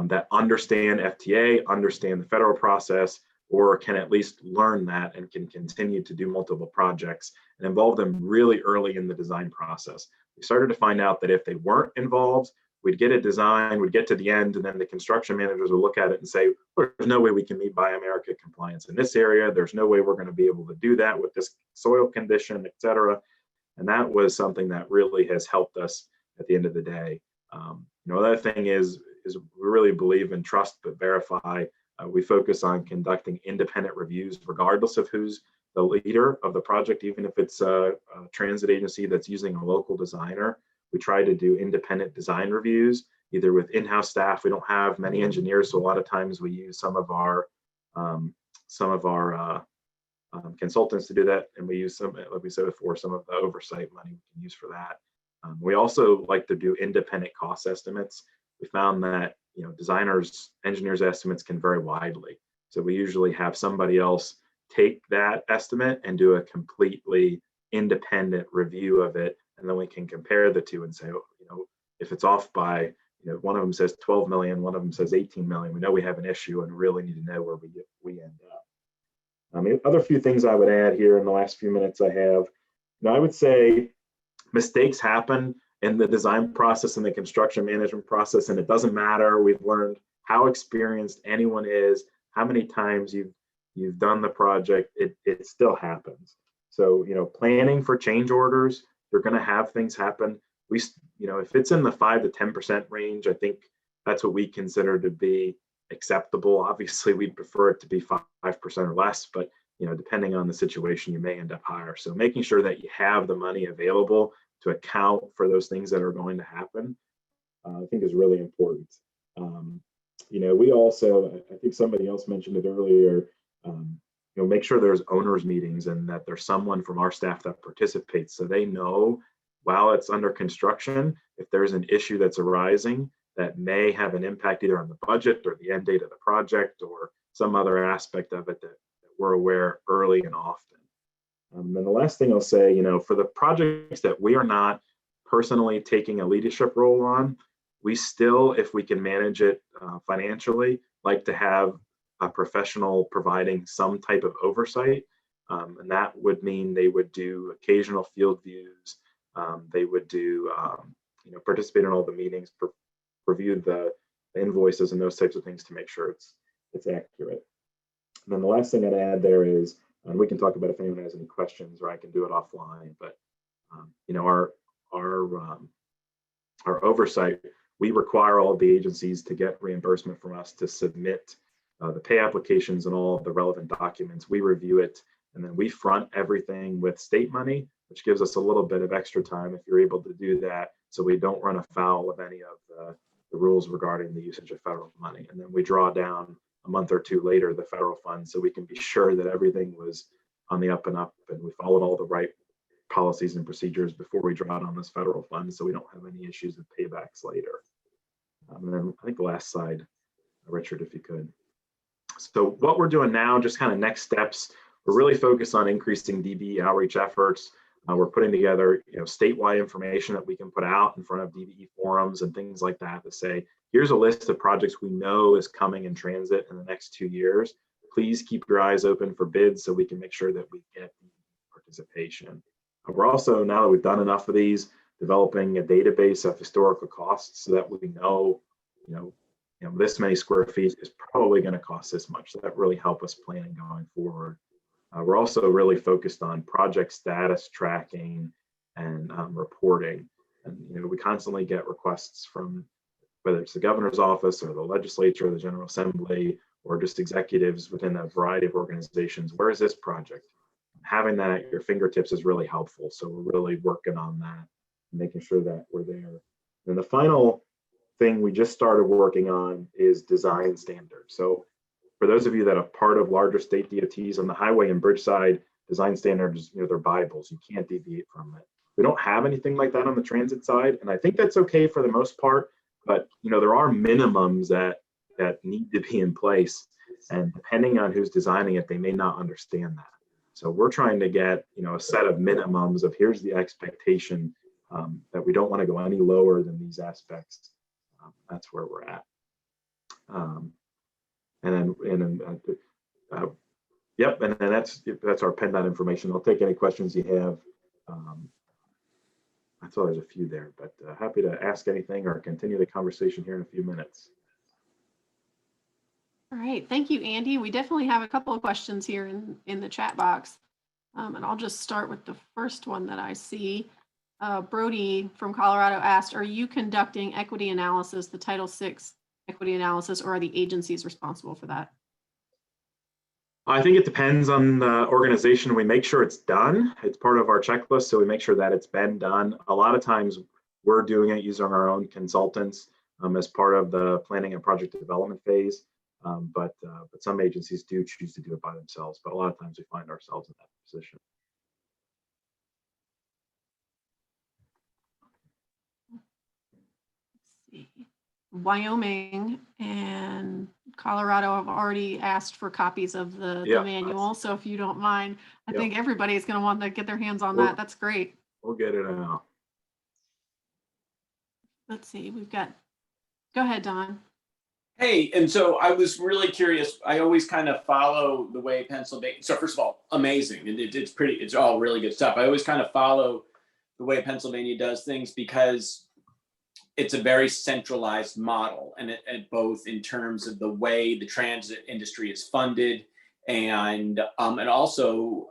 that understand FTA, understand the federal process, or can at least learn that and can continue to do multiple projects and involve them really early in the design process. We started to find out that if they weren't involved, we'd get a design, we'd get to the end, and then the construction managers would look at it and say, well, there's no way we can meet Buy America compliance in this area. There's no way we're going to be able to do that with this soil condition, et cetera. And that was something that really has helped us at the end of the day. The other thing is we really believe in trust but verify. We focus on conducting independent reviews regardless of who's the leader of the project, even if it's a transit agency that's using a local designer. We try to do independent design reviews, either with in-house staff. We don't have many engineers, so a lot of times we use some of our consultants to do that, and we use some, like we said before, some of the oversight money we can use for that. We also like to do independent cost estimates. We found that designers, engineers' estimates can vary widely, so we usually have somebody else take that estimate and do a completely independent review of it, and then we can compare the two and say, if it's off by, one of them says 12 million, one of them says 18 million, we know we have an issue and really need to know where we end up. Other few things I would add here in the last few minutes I have, I would say mistakes happen in the design process and the construction management process, and it doesn't matter. We've learned how experienced anyone is, how many times you've done the project, it still happens. So, planning for change orders, you're going to have things happen. If it's in the 5 to 10% range, I think that's what we consider to be acceptable. Obviously, we'd prefer it to be 5% or less, but depending on the situation, you may end up higher. So making sure that you have the money available to account for those things that are going to happen, I think is really important. We also, I think somebody else mentioned it earlier, make sure there's owners meetings and that there's someone from our staff that participates, so they know while it's under construction, if there's an issue that's arising that may have an impact either on the budget or the end date of the project or some other aspect of it that we're aware early and often. And the last thing I'll say, for the projects that we are not personally taking a leadership role on, we still, if we can manage it financially, like to have a professional providing some type of oversight. And that would mean they would do occasional field views. They would do, participate in all the meetings, review the invoices and those types of things to make sure it's accurate. And then the last thing I'd add there is, and we can talk about if anyone has any questions, or I can do it offline, but our oversight, we require all of the agencies to get reimbursement from us to submit the pay applications and all of the relevant documents. We review it, and then we front everything with state money, which gives us a little bit of extra time if you're able to do that, so we don't run afoul of any of the rules regarding the usage of federal money. And then we draw down a month or two later the federal funds, so we can be sure that everything was on the up and up and we followed all the right policies and procedures before we draw down this federal fund, so we don't have any issues with paybacks later. And then I think the last slide, Richard, if you could. So what we're doing now, just kind of next steps, we're really focused on increasing DBE outreach efforts. We're putting together statewide information that we can put out in front of DBE forums and things like that to say, here's a list of projects we know is coming in transit in the next 2 years. Please keep your eyes open for bids so we can make sure that we get participation. We're also, now that we've done enough of these, developing a database of historical costs so that we know, this many square feet is probably going to cost this much. So that really help us planning going forward. We're also really focused on project status tracking and reporting. And we constantly get requests from whether it's the governor's office or the legislature, or the General Assembly, or just executives within a variety of organizations. Where is this project? Having that at your fingertips is really helpful. So we're really working on that, making sure that we're there. And the final thing we just started working on is design standards. So for those of you that are part of larger state DOTs on the highway and bridge side, design standards, they're Bibles. You can't deviate from it. We don't have anything like that on the transit side, and I think that's okay for the most part. But there are minimums that need to be in place, and depending on who's designing it, they may not understand that. So we're trying to get a set of minimums of here's the expectation that we don't want to go any lower than these aspects. That's where we're at. Yep, and then that's our PennDOT information. I'll take any questions you have. I saw there's a few there, but happy to ask anything or continue the conversation here in a few minutes. All right, thank you, Andy. We definitely have a couple of questions here in the chat box. And I'll just start with the first one that I see. Brody from Colorado asked, are you conducting equity analysis, the Title VI equity analysis, or are the agencies responsible for that? I think it depends on the organization. We make sure it's done. It's part of our checklist, so we make sure that it's been done. A lot of times we're doing it using our own consultants as part of the planning and project development phase. But some agencies do choose to do it by themselves, but a lot of times we find ourselves in that position. Let's see. Wyoming and Colorado have already asked for copies of the manual. So if you don't mind, I think everybody is going to want to get their hands on that. That's great. We'll get it out. Let's see, we've got, go ahead, Don. Hey, and so I was really curious. I always kind of follow the way Pennsylvania. So first of all, amazing. It's all really good stuff. I always kind of follow the way Pennsylvania does things because it's a very centralized model, and both in terms of the way the transit industry is funded, and also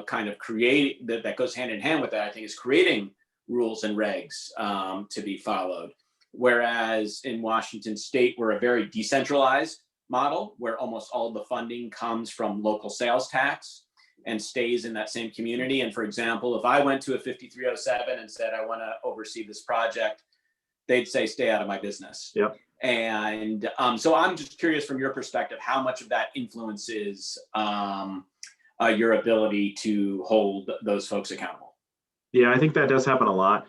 kind of create that goes hand in hand with that. I think is creating rules and regs to be followed. Whereas in Washington State, we're a very decentralized model where almost all the funding comes from local sales tax and stays in that same community. And for example, if I went to a 5307 and said, I want to oversee this project, they'd say, stay out of my business. Yep. And so I'm just curious from your perspective, how much of that influences your ability to hold those folks accountable? Yeah, I think that does happen a lot.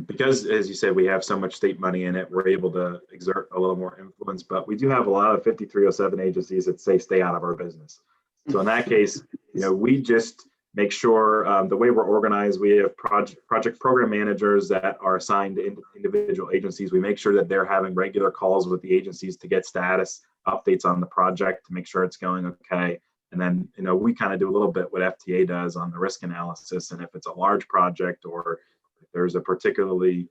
Because, as you said, we have so much state money in it, we're able to exert a little more influence, but we do have a lot of 5307 agencies that say stay out of our business. So in that case, we just make sure the way we're organized, we have project program managers that are assigned to individual agencies. We make sure that they're having regular calls with the agencies to get status updates on the project to make sure it's going okay. And then, we kind of do a little bit what FTA does on the risk analysis. And if it's a large project or if there's a particularly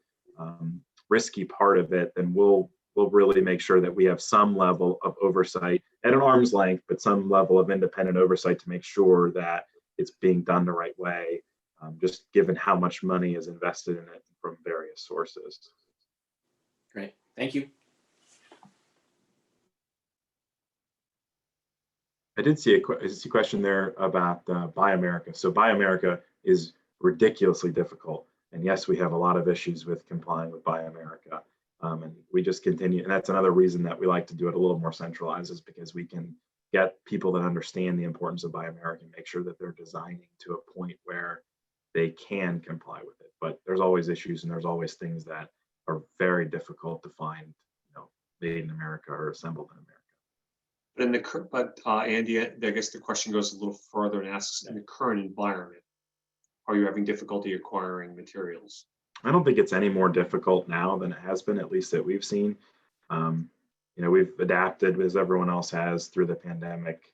risky part of it, then we'll really make sure that we have some level of oversight at an arm's length, but some level of independent oversight to make sure that it's being done the right way, just given how much money is invested in it from various sources. Great, thank you. I did see a question there about Buy America. So Buy America is ridiculously difficult. And yes, we have a lot of issues with complying with Buy America. And we just continue. And that's another reason that we like to do it a little more centralized, is because we can get people that understand the importance of Buy America and make sure that they're designing to a point where they can comply with it. But there's always issues and there's always things that are very difficult to find, made in America or assembled in America. But Andy, I guess the question goes a little further and asks, in the current environment, are you having difficulty acquiring materials? I don't think it's any more difficult now than it has been, at least that we've seen. We've adapted as everyone else has through the pandemic.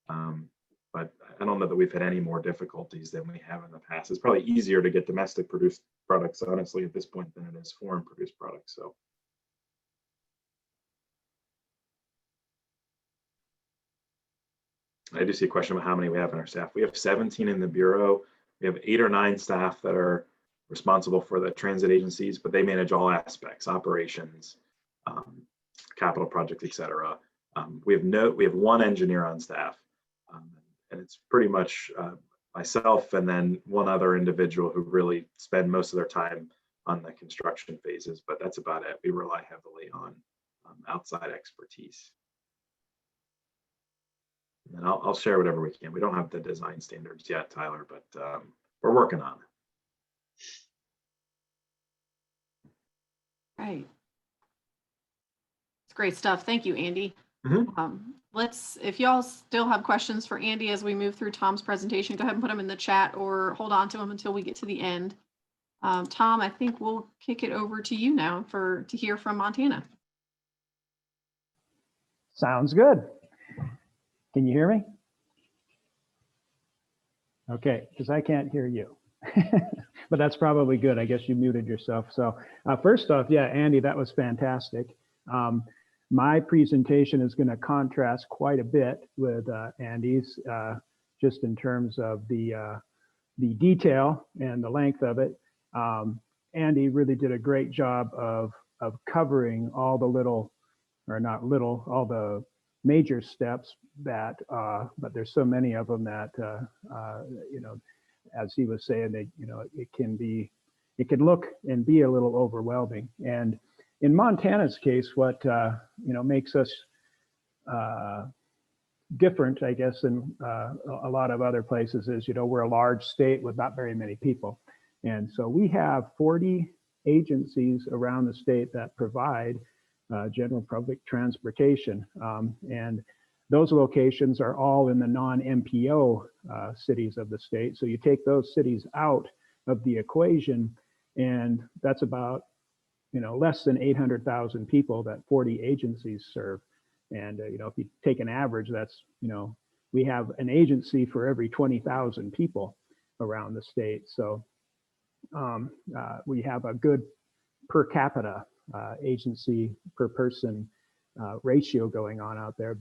But I don't know that we've had any more difficulties than we have in the past. It's probably easier to get domestic produced products, honestly, at this point than it is foreign produced products. So. I do see a question about how many we have in our staff. We have 17 in the Bureau. We have 8 or 9 staff that are responsible for the transit agencies, but they manage all aspects, operations, capital projects, et cetera. We have 1 engineer on staff, and it's pretty much myself and then 1 other individual who really spend most of their time on the construction phases, but that's about it. We rely heavily on outside expertise. And I'll share whatever we can. We don't have the design standards yet, Tyler, but we're working on it. Right. It's great stuff. Thank you, Andy. Mm-hmm. If y'all still have questions for Andy as we move through Tom's presentation, go ahead and put them in the chat or hold on to them until we get to the end. Tom, I think we'll kick it over to you now to hear from Montana. Sounds good. Can you hear me? Okay, because I can't hear you. but that's probably good. I guess you muted yourself. So first off, yeah, Andy, that was fantastic. My presentation is going to contrast quite a bit with Andy's, just in terms of the detail and the length of it. Andy really did a great job of covering all the little, or not little, all the major steps that, but there's so many of them that, you know, as he was saying, that, you know, it can look and be a little overwhelming. And in Montana's case, what, you know, makes us different, I guess, than a lot of other places is, you know, we're a large state with not very many people. And so we have 40 agencies around the state that provide general public transportation. And those locations are all in the non-MPO cities of the state. So you take those cities out of the equation, and that's about, you know, less than 800,000 people that 40 agencies serve. And, you know, if you take an average, that's, you know, we have an agency for every 20,000 people around the state. So we have a good per capita agency per person ratio going on out there.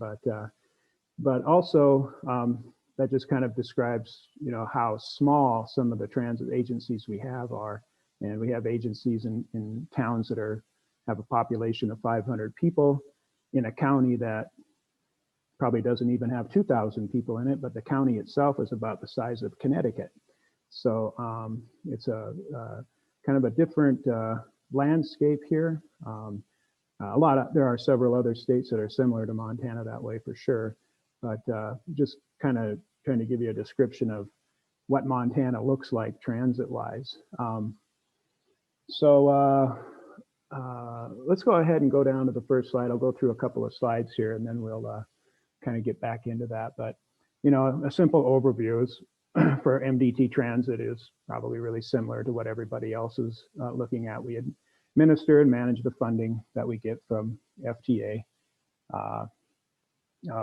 But also that just kind of describes, you know, how small some of the transit agencies we have are. And we have agencies in towns that have a population of 500 people in a county that probably doesn't even have 2,000 people in it, but the county itself is about the size of Connecticut. So it's a kind of a different landscape here. There are several other states that are similar to Montana that way for sure, but just kind of trying to give you a description of what Montana looks like transit-wise. So let's go ahead and go down to the first slide. I'll go through a couple of slides here and then we'll kind of get back into that. But, you know, a simple overview is for MDT Transit is probably really similar to what everybody else is looking at. We administer and manage the funding that we get from FTA.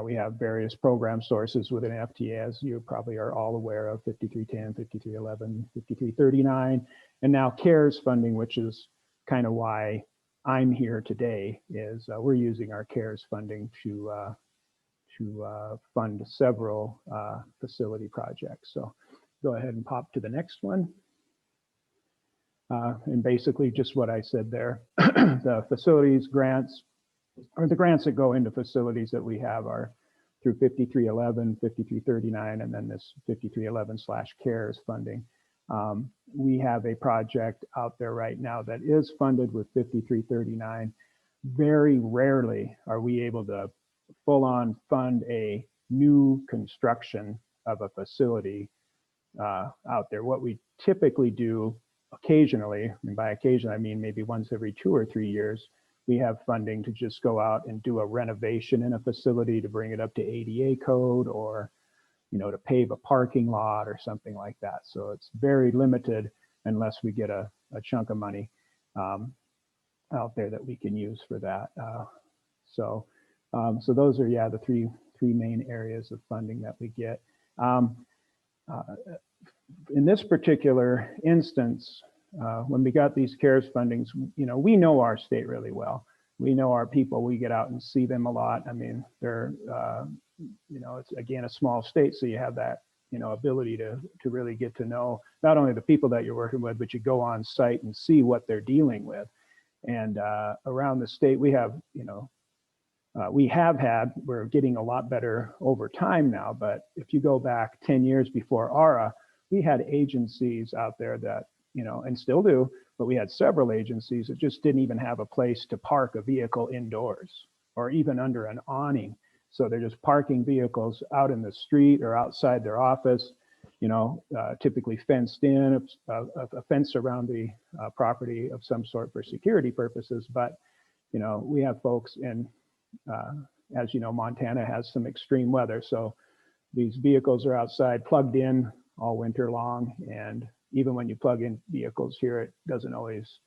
We have various program sources within FTA, as you probably are all aware of: 5310, 5311, 5339, and now CARES funding, which is kind of why I'm here today, is we're using our CARES funding to fund several facility projects. So go ahead and pop to the next one. And basically just what I said there, the facilities grants, or the grants that go into facilities that we have are through 5311, 5339, and then this 5311/CARES funding. We have a project out there right now that is funded with 5339. Very rarely are we able to full on fund a new construction of a facility out there. What we typically do occasionally, and by occasion I mean maybe once every 2 or 3 years, we have funding to just go out and do a renovation in a facility to bring it up to ADA code, or, you know, to pave a parking lot or something like that. So it's very limited unless we get a chunk of money out there that we can use for that. So those are, yeah, the three main areas of funding that we get. In this particular instance, when we got these CARES fundings, you know, we know our state really well. We know our people. We get out and see them a lot. I mean, they're, you know, it's again a small state, so you have that, you know, ability to really get to know not only the people that you're working with, but you go on site and see what they're dealing with. And around the state, we have, you know, we're getting a lot better over time now, but if you go back 10 years before ARA, we had agencies out there that, you know, and still do, but we had several agencies that just didn't even have a place to park a vehicle indoors or even under an awning. So they're just parking vehicles out in the street or outside their office, you know, typically fenced in, a fence around the property of some sort for security purposes. But, you know, we have folks in, as you know, Montana has some extreme weather. So these vehicles are outside plugged in all winter long. And even when you plug in vehicles here, it doesn't always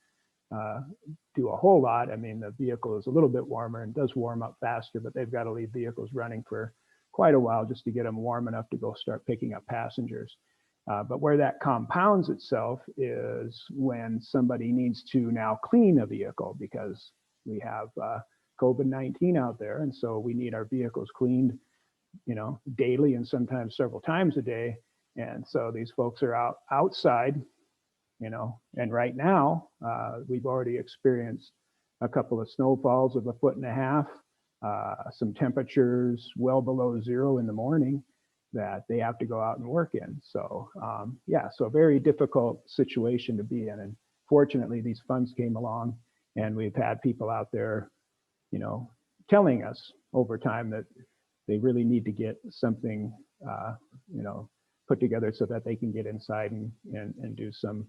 do a whole lot. I mean, the vehicle is a little bit warmer and does warm up faster, but they've got to leave vehicles running for quite a while just to get them warm enough to go start picking up passengers. But where that compounds itself is when somebody needs to now clean a vehicle because we have COVID-19 out there. And so we need our vehicles cleaned, daily and sometimes several times a day. And so these folks are outside, and right now we've already experienced a couple of snowfalls of 1.5 feet, some temperatures well below zero in the morning that they have to go out and work in. So so a very difficult situation to be in. And fortunately, these funds came along and we've had people out there, telling us over time that they really need to get something, put together so that they can get inside and do some,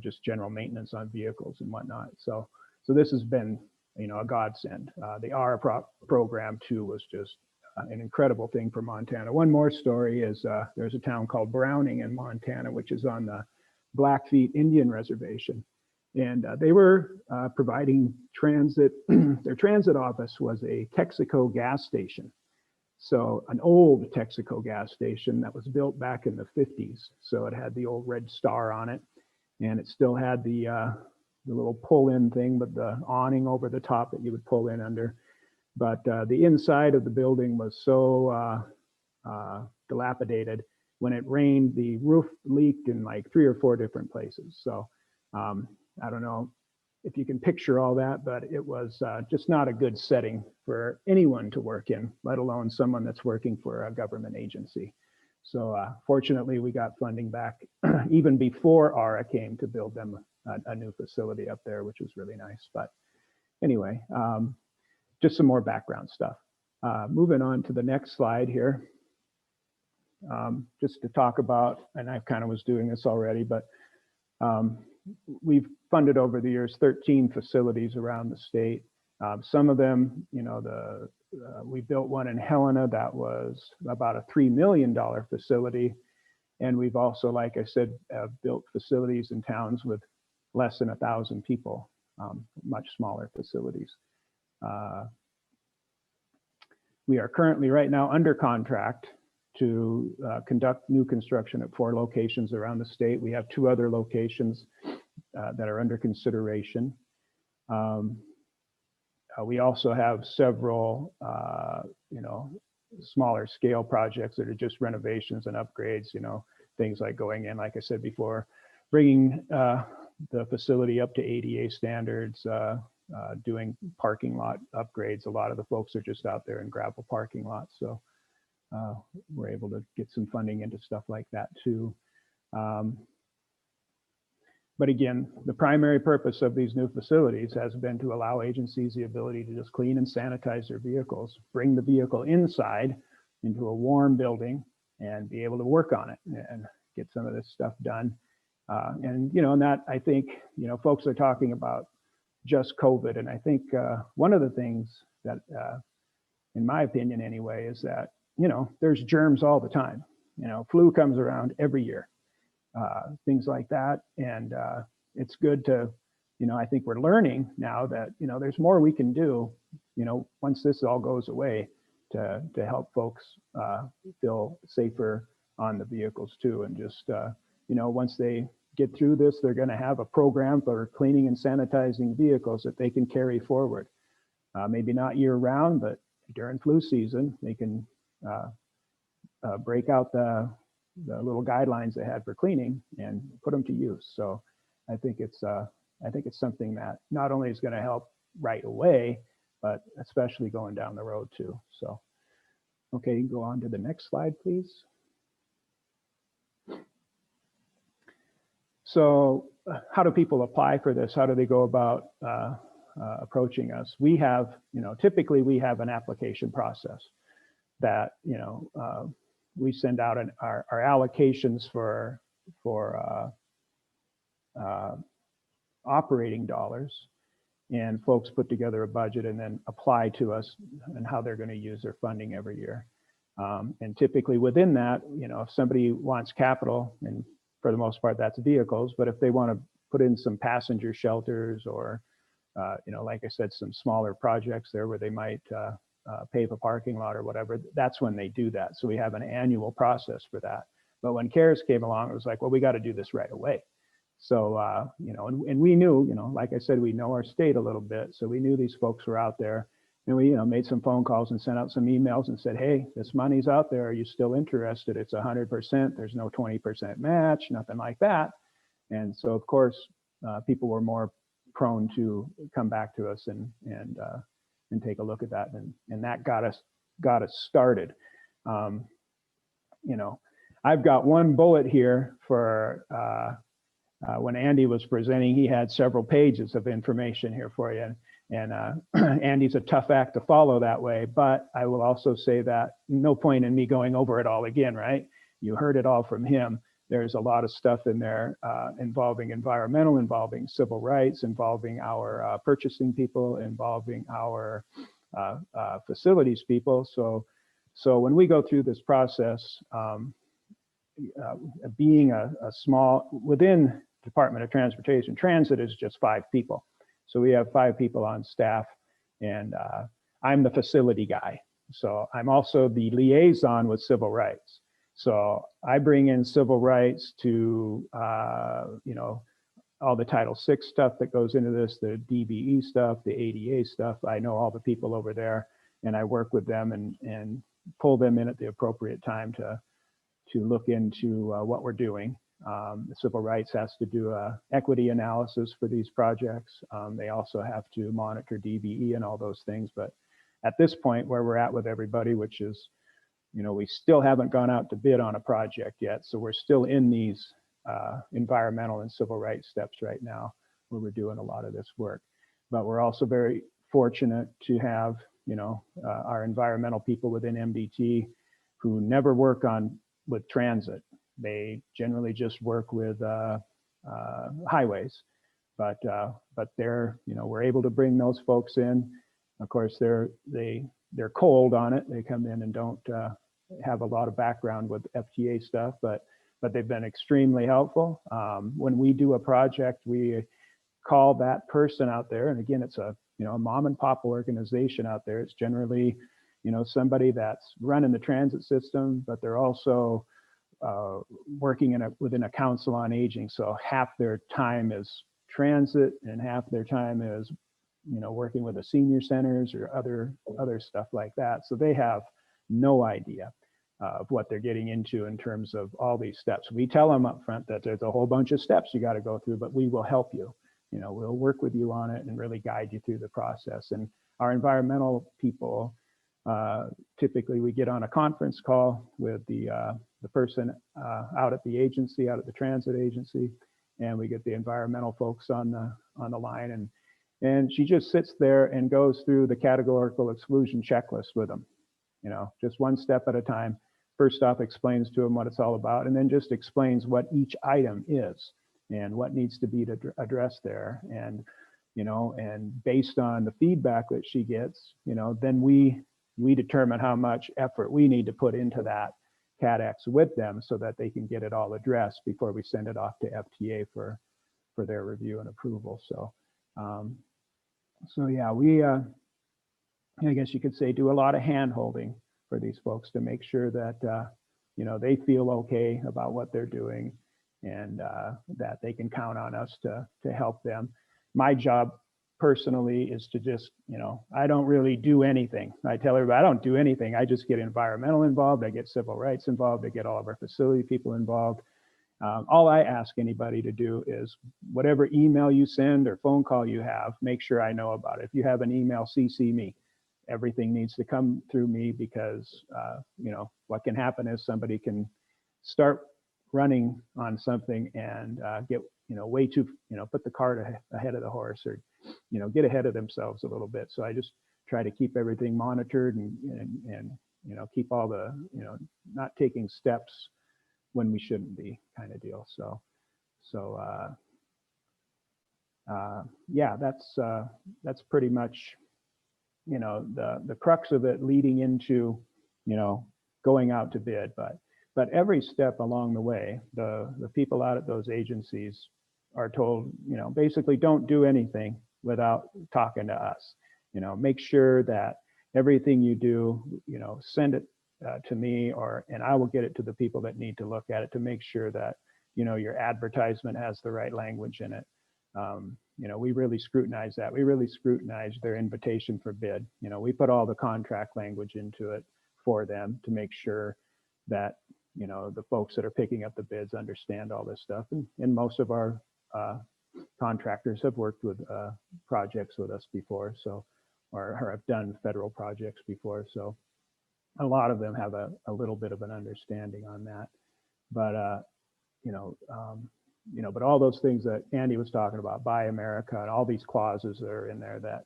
just general maintenance on vehicles and whatnot. So this has been, a godsend. The ARA program too was just an incredible thing for Montana. One more story is there's a town called Browning in Montana, which is on the Blackfeet Indian Reservation. And they were providing transit. Their transit office was a Texaco gas station. So an old Texaco gas station that was built back in the 50s. So it had the old red star on it, and it still had the little pull-in thing with the awning over the top that you would pull in under. But the inside of the building was so dilapidated. When it rained, the roof leaked in like 3 or 4 different places. So I don't know if you can picture all that, but it was just not a good setting for anyone to work in, let alone someone that's working for a government agency. So fortunately, we got funding back even before ARA came to build them a new facility up there, which was really nice. But anyway, just some more background stuff. Moving on to the next slide here, just to talk about, and I kind of was doing this already, but we've funded over the years 13 facilities around the state. Some of them, we built one in Helena that was about a $3 million facility. And we've also, like I said, built facilities in towns with less than 1,000 people, much smaller facilities. We are currently right now under contract to conduct new construction at 4 locations around the state. We have 2 other locations that are under consideration. We also have several, smaller scale projects that are just renovations and upgrades, things like going in, like I said before, bringing the facility up to ADA standards, doing parking lot upgrades. A lot of the folks are just out there in gravel parking lots. So we're able to get some funding into stuff like that too. But again, the primary purpose of these new facilities has been to allow agencies the ability to just clean and sanitize their vehicles, bring the vehicle inside into a warm building and be able to work on it and get some of this stuff done. And that I think, folks are talking about just COVID. And I think one of the things that, in my opinion anyway, is that, there's germs all the time. Flu comes around every year. Things like that. And it's good to, I think we're learning now that, there's more we can do, once this all goes away to help folks feel safer on the vehicles too. And just, once they get through this, they're going to have a program for cleaning and sanitizing vehicles that they can carry forward. Maybe not year round, but during flu season, they can break out the little guidelines they had for cleaning and put them to use. So I think it's something that not only is going to help right away, but especially going down the road too. So, okay, go on to the next slide, please. So how do people apply for this? How do they go about approaching us? We have, typically we have an application process that, we send out our allocations for operating dollars, and folks put together a budget and then apply to us and how they're going to use their funding every year. And typically within that, if somebody wants capital, and for the most part that's vehicles, but if they want to put in some passenger shelters or, like I said, some smaller projects there where they might pave a parking lot or whatever, that's when they do that. So we have an annual process for that. But when CARES came along, it was like, well, we got to do this right away. So, and we knew, like I said, we know our state a little bit. So we knew these folks were out there, and we, made some phone calls and sent out some emails and said, hey, this money's out there. Are you still interested? It's 100%. There's no 20% match, nothing like that. And so, of course, people were more prone to come back to us and take a look at that. And that got us started. I've got one bullet here for, when Andy was presenting, he had several pages of information here for you. And Andy's a tough act to follow that way, but I will also say that no point in me going over it all again, right? You heard it all from him. There's a lot of stuff in there involving environmental, involving civil rights, involving our purchasing people, involving our facilities people. So when we go through this process, being a small, within Department of Transportation, transit is just 5 people. So we have 5 people on staff, and I'm the facility guy. So I'm also the liaison with civil rights. So I bring in civil rights to, all the Title VI stuff that goes into this, the DBE stuff, the ADA stuff. I know all the people over there, and I work with them and pull them in at the appropriate time to look into what we're doing. The civil rights has to do a equity analysis for these projects. They also have to monitor DBE and all those things. But at this point where we're at with everybody, which is, we still haven't gone out to bid on a project yet. So we're still in these environmental and civil rights steps right now, where we're doing a lot of this work. But we're also very fortunate to have, our environmental people within MDT who never work with transit. They generally just work with highways, but they're, we're able to bring those folks in. Of course, they're cold on it. They come in and don't have a lot of background with FTA stuff, but they've been extremely helpful. When we do a project, we call that person out there, and again, it's a mom and pop organization out there. It's generally somebody that's running the transit system, but they're also working within a council on aging. So half their time is transit and half their time is, working with the senior centers or other stuff like that. So they have no idea of what they're getting into in terms of all these steps. We tell them up front that there's a whole bunch of steps you got to go through, but we will help you. We'll work with you on it and really guide you through the process. And our environmental people, typically we get on a conference call with the person out at the agency, out at the transit agency, and we get the environmental folks on the line, and she just sits there and goes through the categorical exclusion checklist with them, just one step at a time. First off, explains to them what it's all about, and then just explains what each item is and what needs to be addressed there. And and based on the feedback that she gets, then we determine how much effort we need to put into that CADX with them so that they can get it all addressed before we send it off to FTA for their review and approval. So, yeah, we, I guess you could say, do a lot of hand holding for these folks to make sure that, they feel okay about what they're doing, and that they can count on us to help them. My job personally is to just, I don't really do anything. I tell everybody I don't do anything. I just get environmental involved. I get civil rights involved. I get all of our facility people involved. All I ask anybody to do is whatever email you send or phone call you have, make sure I know about it. If you have an email, CC me. Everything needs to come through me, because, what can happen is somebody can start running on something and get, way too, put the cart ahead of the horse, or, get ahead of themselves a little bit. So I just try to keep everything monitored and keep all the, not taking steps when we shouldn't be, kind of deal. Yeah, that's pretty much, the crux of it, leading into, going out to bid. But every step along the way, the people out at those agencies are told, basically don't do anything without talking to us. Make sure that everything you do, send it to me, and I will get it to the people that need to look at it to make sure that, your advertisement has the right language in it. We really scrutinize that. We really scrutinize their invitation for bid. We put all the contract language into it for them to make sure that, the folks that are picking up the bids understand all this stuff. And most of our contractors have worked with projects with us before, so, or have done federal projects before. So a lot of them have a little bit of an understanding on that. But, but all those things that Andy was talking about, Buy America, and all these clauses that are in there that,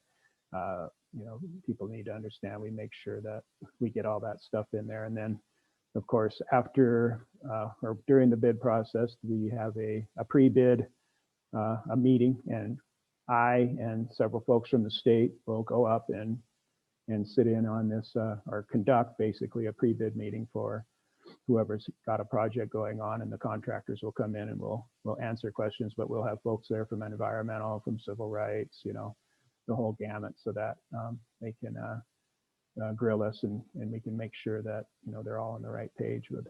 people need to understand. We make sure that we get all that stuff in there. And then, of course, after or during the bid process, we have a pre-bid a meeting, and I and several folks from the state will go up and sit in on this or conduct basically a pre-bid meeting for whoever's got a project going on, and the contractors will come in and we'll answer questions, but we'll have folks there from environmental, from civil rights, the whole gamut, so that they can grill us, and we can make sure that they're all on the right page with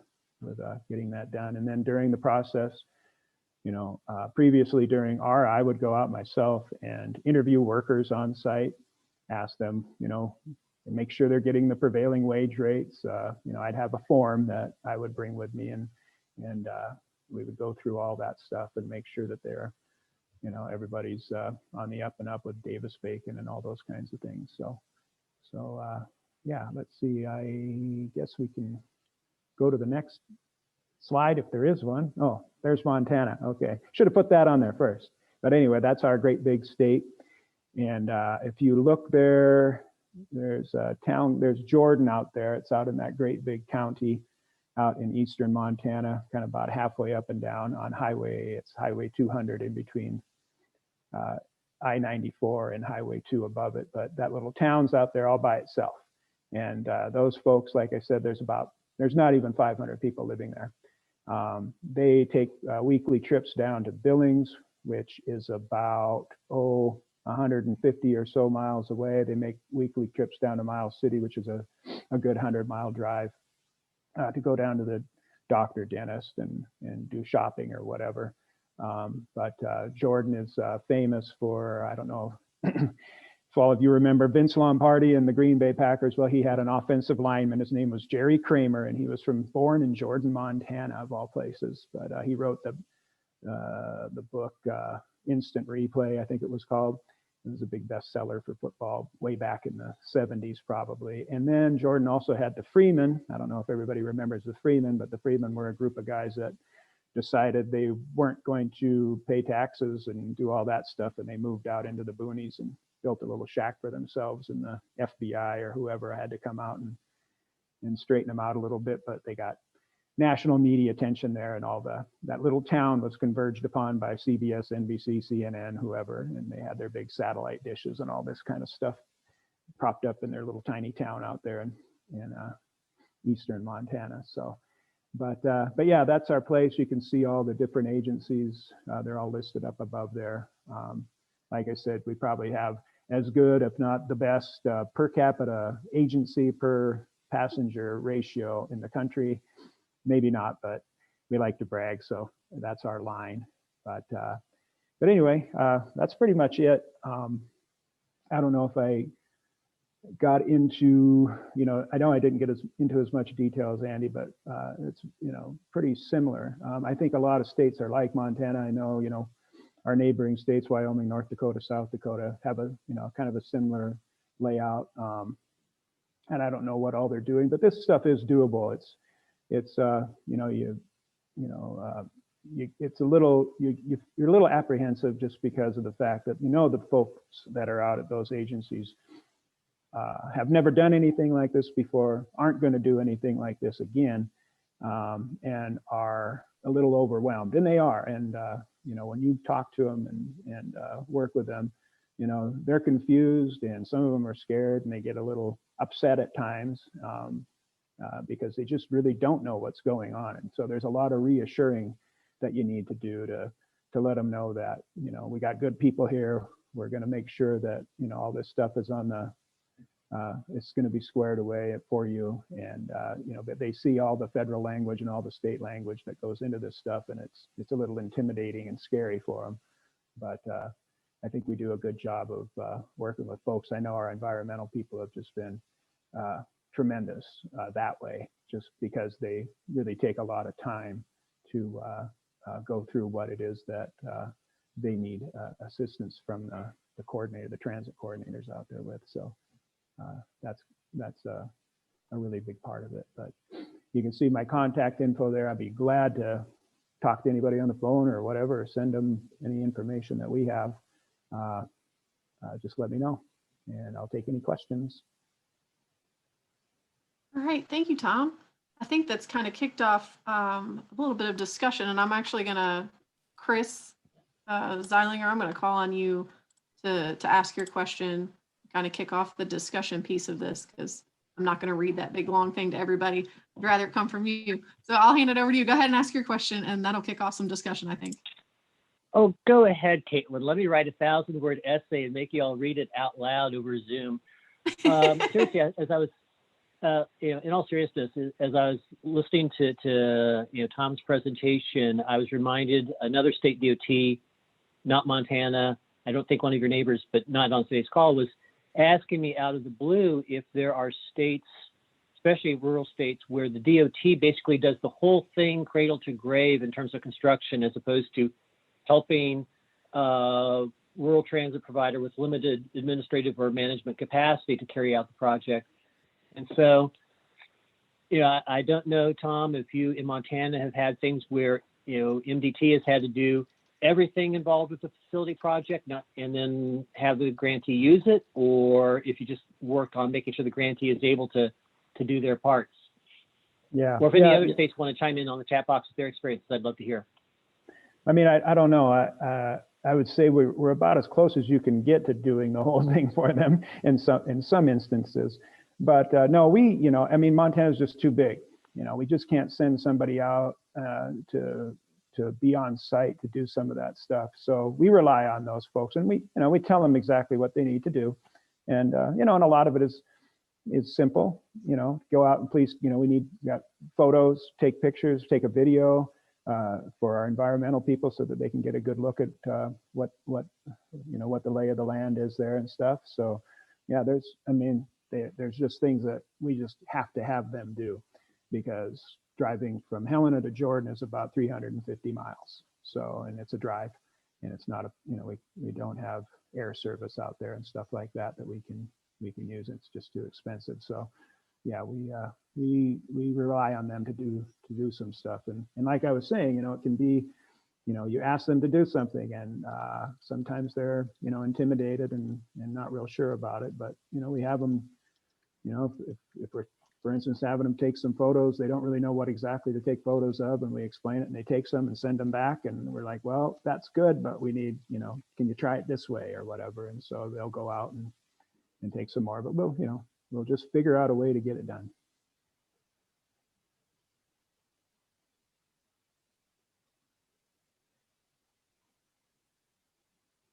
getting that done. And then during the process, previously during I would go out myself and interview workers on site, ask them, and make sure they're getting the prevailing wage rates. I'd have a form that I would bring with me, and we would go through all that stuff and make sure that they're, everybody's on the up and up with Davis-Bacon and all those kinds of things. So yeah, let's see. I guess we can go to the next slide if there is one. Oh, there's Montana. Okay, should have put that on there first. But anyway, that's our great big state. And if you look there, there's a town, there's Jordan out there. It's out in that great big county out in eastern Montana, kind of about halfway up and down on highway. It's Highway 200 in between I-94 and Highway 2 above it. But that little town's out there all by itself. And those folks, like I said, there's not even 500 people living there. They take weekly trips down to Billings, which is about 150 or so miles away. They make weekly trips down to Miles City, which is a good 100-mile drive, to go down to the doctor, dentist, and do shopping or whatever. But Jordan is famous for, I don't know if all of you remember Vince Lombardi and the Green Bay Packers. Well, he had an offensive lineman. His name was Jerry Kramer, and he was born in Jordan, Montana, of all places. But he wrote the book Instant Replay, I think it was called. It was a big bestseller for football way back in the 70s, probably. And then Jordan also had the Freemen. I don't know if everybody remembers the Freemen, but the Freemen were a group of guys that decided they weren't going to pay taxes and do all that stuff, and they moved out into the boonies and built a little shack for themselves, and the FBI or whoever had to come out and straighten them out a little bit. But they got national media attention there, and that little town was converged upon by CBS, NBC, CNN, whoever, and they had their big satellite dishes and all this kind of stuff propped up in their little tiny town out there in eastern Montana. So, but yeah, that's our place. You can see all the different agencies. They're all listed up above there. Like I said, we probably have as good, if not the best, per capita agency per passenger ratio in the country. Maybe not, but we like to brag, so that's our line. But anyway, that's pretty much it. I don't know if I got into, I know I didn't get into as much detail as Andy, but it's, pretty similar. I think a lot of states are like Montana. I know, our neighboring states, Wyoming, North Dakota, South Dakota, have a, kind of a similar layout. And I don't know what all they're doing, but this stuff is doable. It's it's a little, you're a little apprehensive just because of the fact that, the folks that are out at those agencies have never done anything like this before, aren't going to do anything like this again, and are a little overwhelmed, and they are. And when you talk to them and work with them, they're confused, and some of them are scared, and they get a little upset at times because they just really don't know what's going on. And so there's a lot of reassuring that you need to do to let them know that, we got good people here. We're going to make sure that, all this stuff is on it's going to be squared away for you. And, you know, but they see all the federal language and all the state language that goes into this stuff, and it's a little intimidating and scary for them. But I think we do a good job of working with folks. I know our environmental people have just been tremendous that way, just because they really take a lot of time to go through what it is that they need assistance from the coordinator, the transit coordinators out there with. So that's a really big part of it. But you can see my contact info there. I'd be glad to talk to anybody on the phone or whatever, or send them any information that we have. Just let me know, and I'll take any questions. All right, thank you, Tom. I think that's kind of kicked off a little bit of discussion, and I'm actually gonna, Chris Zeilinger, I'm gonna call on you to ask your question, kind of kick off the discussion piece of this, because I'm not gonna read that big long thing to everybody. I'd rather it come from you. So I'll hand it over to you. Go ahead and ask your question, and that'll kick off some discussion, I think. Oh, go ahead, Caitlin. Let me write a 1,000-word essay and make you all read it out loud over Zoom. Seriously, as I was, you know, in all seriousness, as I was listening to you know, Tom's presentation, I was reminded another state DOT, not Montana, I don't think one of your neighbors, but not on today's call, was asking me out of the blue if there are states, especially rural states, where the DOT basically does the whole thing cradle to grave in terms of construction, as opposed to helping rural transit provider with limited administrative or management capacity to carry out the project. And so, you know, I don't know, Tom, if you in Montana have had things where, you know, MDT has had to do everything involved with the facility project, and then have the grantee use it, or if you just work on making sure the grantee is able to do their parts. Yeah. Or if any other states want to chime in on the chat box with their experience, I'd love to hear. I mean, I don't know. I would say we're about as close as you can get to doing the whole thing for them in some instances. But no, you know, I mean, Montana's just too big. You know, we just can't send somebody out to be on site to do some of that stuff. So we rely on those folks, and we tell them exactly what they need to do. And you know, and a lot of it is simple. You know, go out and please, you know, we got photos, take pictures, take a video. For our environmental people, so that they can get a good look at what the lay of the land is there and stuff. So yeah, there's just things that we just have to have them do, because driving from Helena to Jordan is about 350 miles. So, and it's a drive, and it's not we don't have air service out there and stuff like that we can use. It's just too expensive. So yeah, we rely on them to do some stuff, and like I was saying, you know, it can be, you know, you ask them to do something, and sometimes they're, you know, intimidated and not real sure about it, but you know, we have them, you know, if we're, for instance, having them take some photos, they don't really know what exactly to take photos of, and we explain it, and they take some and send them back, and we're like, well, that's good, but we need, you know, can you try it this way or whatever, and so they'll go out and take some more, but we'll just figure out a way to get it done.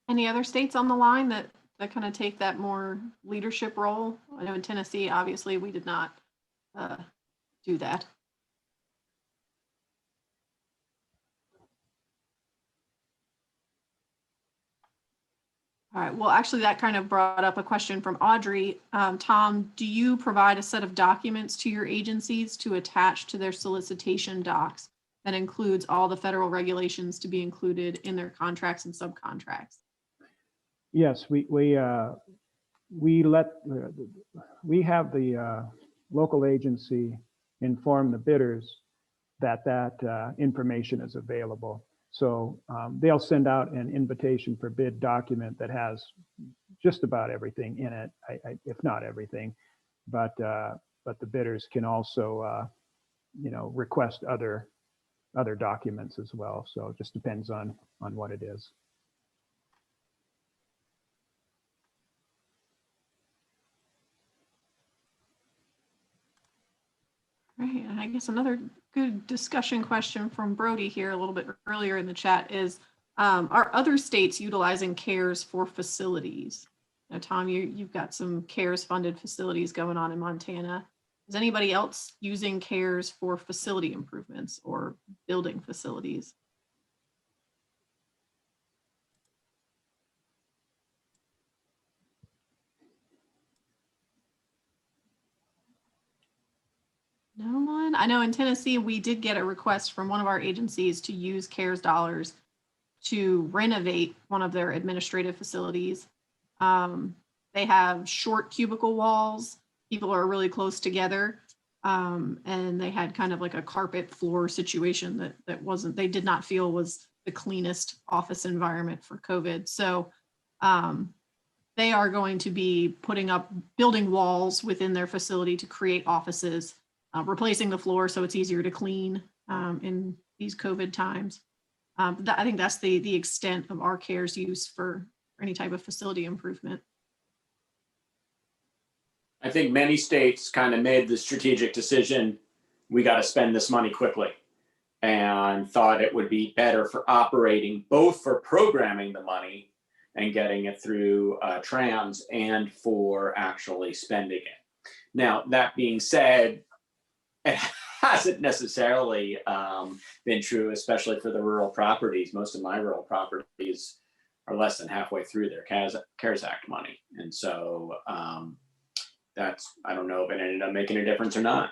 Any other states on the line that kind of take that more leadership role? I know in Tennessee, obviously, we did not do that. All right, well, actually, that kind of brought up a question from Audrey. Tom, do you provide a set of documents to your agencies to attach to their solicitation docs that includes all the federal regulations to be included in their contracts and subcontracts? Yes, we have the local agency inform the bidders that information is available. So they'll send out an invitation for bid document that has just about everything in it, if not everything. But the bidders can also, you know, request other documents as well. So it just depends on what it is. Right, and I guess another good discussion question from Brody here a little bit earlier in the chat is, are other states utilizing CARES for facilities? Now, Tom, you've got some CARES funded facilities going on in Montana. Is anybody else using CARES for facility improvements or building facilities? No one? I know in Tennessee, we did get a request from one of our agencies to use CARES dollars to renovate one of their administrative facilities. They have short cubicle walls. People are really close together. And they had kind of like a carpet floor situation that wasn't, they did not feel was the cleanest office environment for COVID. So they are going to be putting up building walls within their facility to create offices, replacing the floor so it's easier to clean in these COVID times. I think that's the extent of our CARES use for any type of facility improvement. I think many states kind of made the strategic decision, we got to spend this money quickly, and thought it would be better for operating, both for programming the money and getting it through trans and for actually spending it. Now, that being said, it hasn't necessarily been true, especially for the rural properties. Most of my rural properties are less than halfway through their CARES Act money. And so that's, I don't know if it ended up making a difference or not.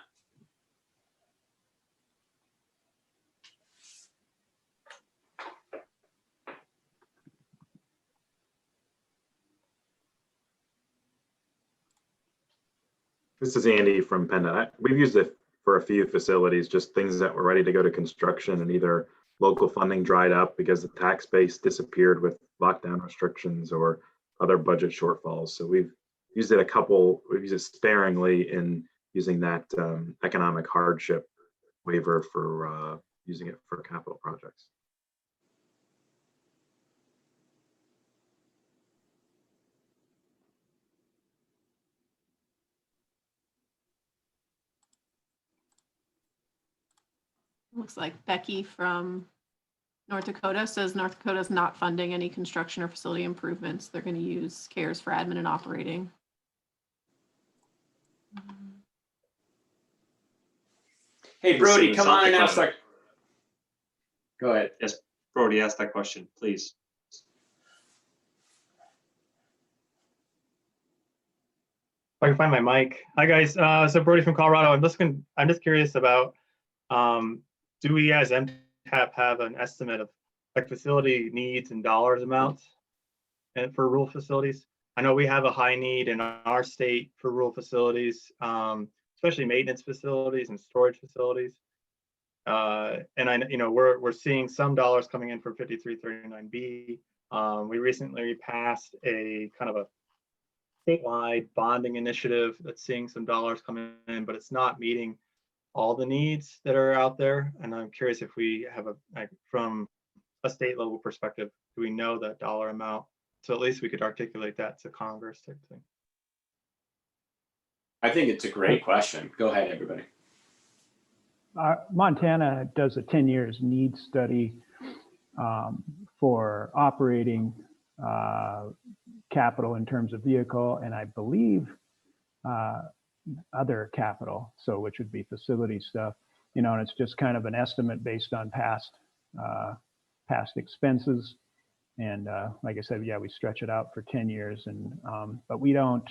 This is Andy from PennDOT. We've used it for a few facilities, just things that were ready to go to construction and either local funding dried up because the tax base disappeared with lockdown restrictions or other budget shortfalls. So we've used it we've used it sparingly in using that economic hardship waiver for using it for capital projects. Looks like Becky from North Dakota says North Dakota is not funding any construction or facility improvements. They're going to use CARES for admin and operating. Hey, Brody, come on and ask that. Go ahead. Yes, Brody, ask that question, please. If I can find my mic. Hi guys, so Brody from Colorado. I'm just curious about, do we as MTAP have an estimate of like facility needs and dollars amounts and for rural facilities? I know we have a high need in our state for rural facilities, especially maintenance facilities and storage facilities. And we're seeing some dollars coming in for 5339B. We recently passed a kind of a statewide bonding initiative that's seeing some dollars coming in, but it's not meeting all the needs that are out there. And I'm curious if we have from a state level perspective, do we know that dollar amount? So at least we could articulate that to Congress type thing. I think it's a great question. Go ahead, everybody. Montana does a 10 years need study for operating capital in terms of vehicle, and I believe other capital, so which would be facility stuff, and it's just kind of an estimate based on past expenses. And like I said, yeah, we stretch it out for 10 years, and but we don't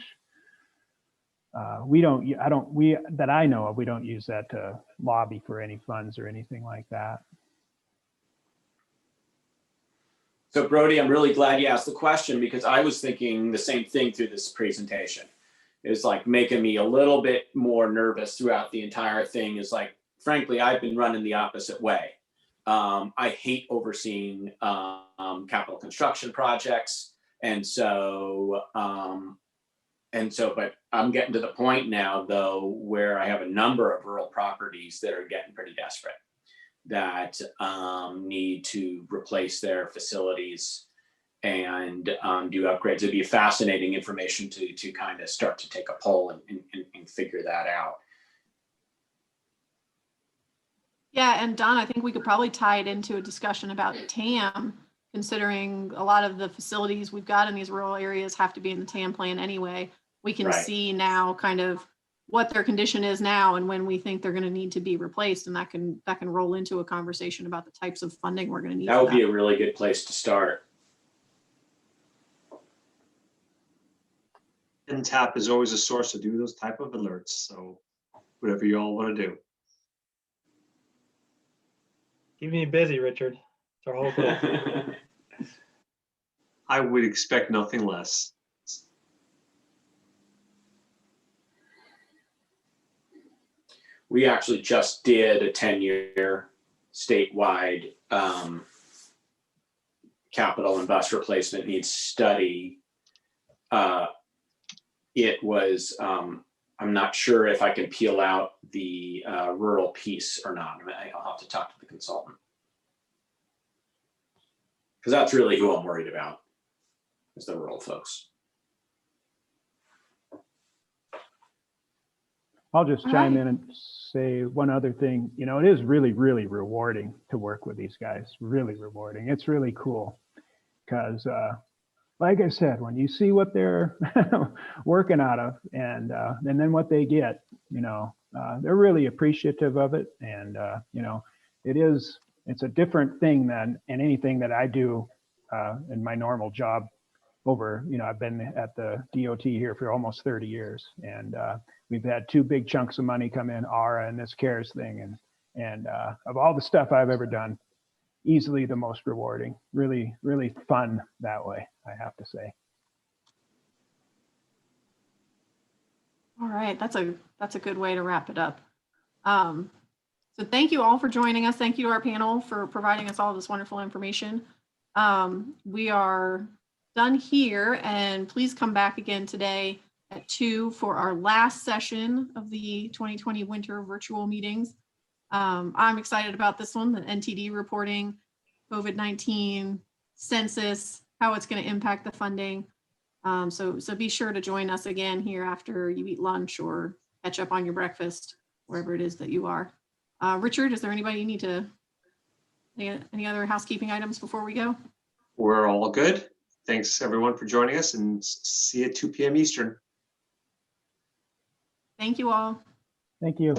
that I know of, we don't use that to lobby for any funds or anything like that. So Brody, I'm really glad you asked the question, because I was thinking the same thing through this presentation. It's like making me a little bit more nervous throughout the entire thing. Is like, frankly, I've been running the opposite way. I hate overseeing capital construction projects. But I'm getting to the point now, though, where I have a number of rural properties that are getting pretty desperate, that need to replace their facilities and do upgrades. It'd be fascinating information to kind of start to take a poll and figure that out. Yeah, and Don, I think we could probably tie it into a discussion about TAM, considering a lot of the facilities we've got in these rural areas have to be in the TAM plan anyway. We can Right. see now kind of what their condition is now and when we think they're going to need to be replaced, and that can roll into a conversation about the types of funding we're going to need. That for would be a really good place to start. MTAP is always a source to do those type of alerts. So whatever you all want to do. Keep me busy, Richard. It's our whole goal. I would expect nothing less. We actually just did a 10-year statewide capital and bus replacement needs study. It was, I'm not sure if I can peel out the rural piece or not. I'll have to talk to the consultant. Because that's really who I'm worried about, is the rural folks. I'll just All chime right. in and say one other thing. You know, it is really, really rewarding to work with these guys. Really rewarding. It's really cool because, like I said, when you see what they're working out of and then what they get, you know, they're really appreciative of it. And, you know, it's a different thing than anything that I do in my normal job over, you know, I've been at the DOT here for almost 30 years. And we've had two big chunks of money come in, ARA and this CARES thing. And of all the stuff I've ever done, easily the most rewarding, really, really fun that way, I have to say. All right, that's a good way to wrap it up. So thank you all for joining us. Thank you to our panel for providing us all this wonderful information. We are done here, and please come back again today at 2 for our last session of the 2020 winter virtual meetings. I'm excited about this one, the NTD reporting, COVID-19, census, how it's going to impact the funding. So be sure to join us again here after you eat lunch or catch up on your breakfast, wherever it is that you are. Richard, is there anybody you need to, any other housekeeping items before we go? We're all good. Thanks everyone for joining us, and see you at 2 p.m. Eastern. Thank you all. Thank you.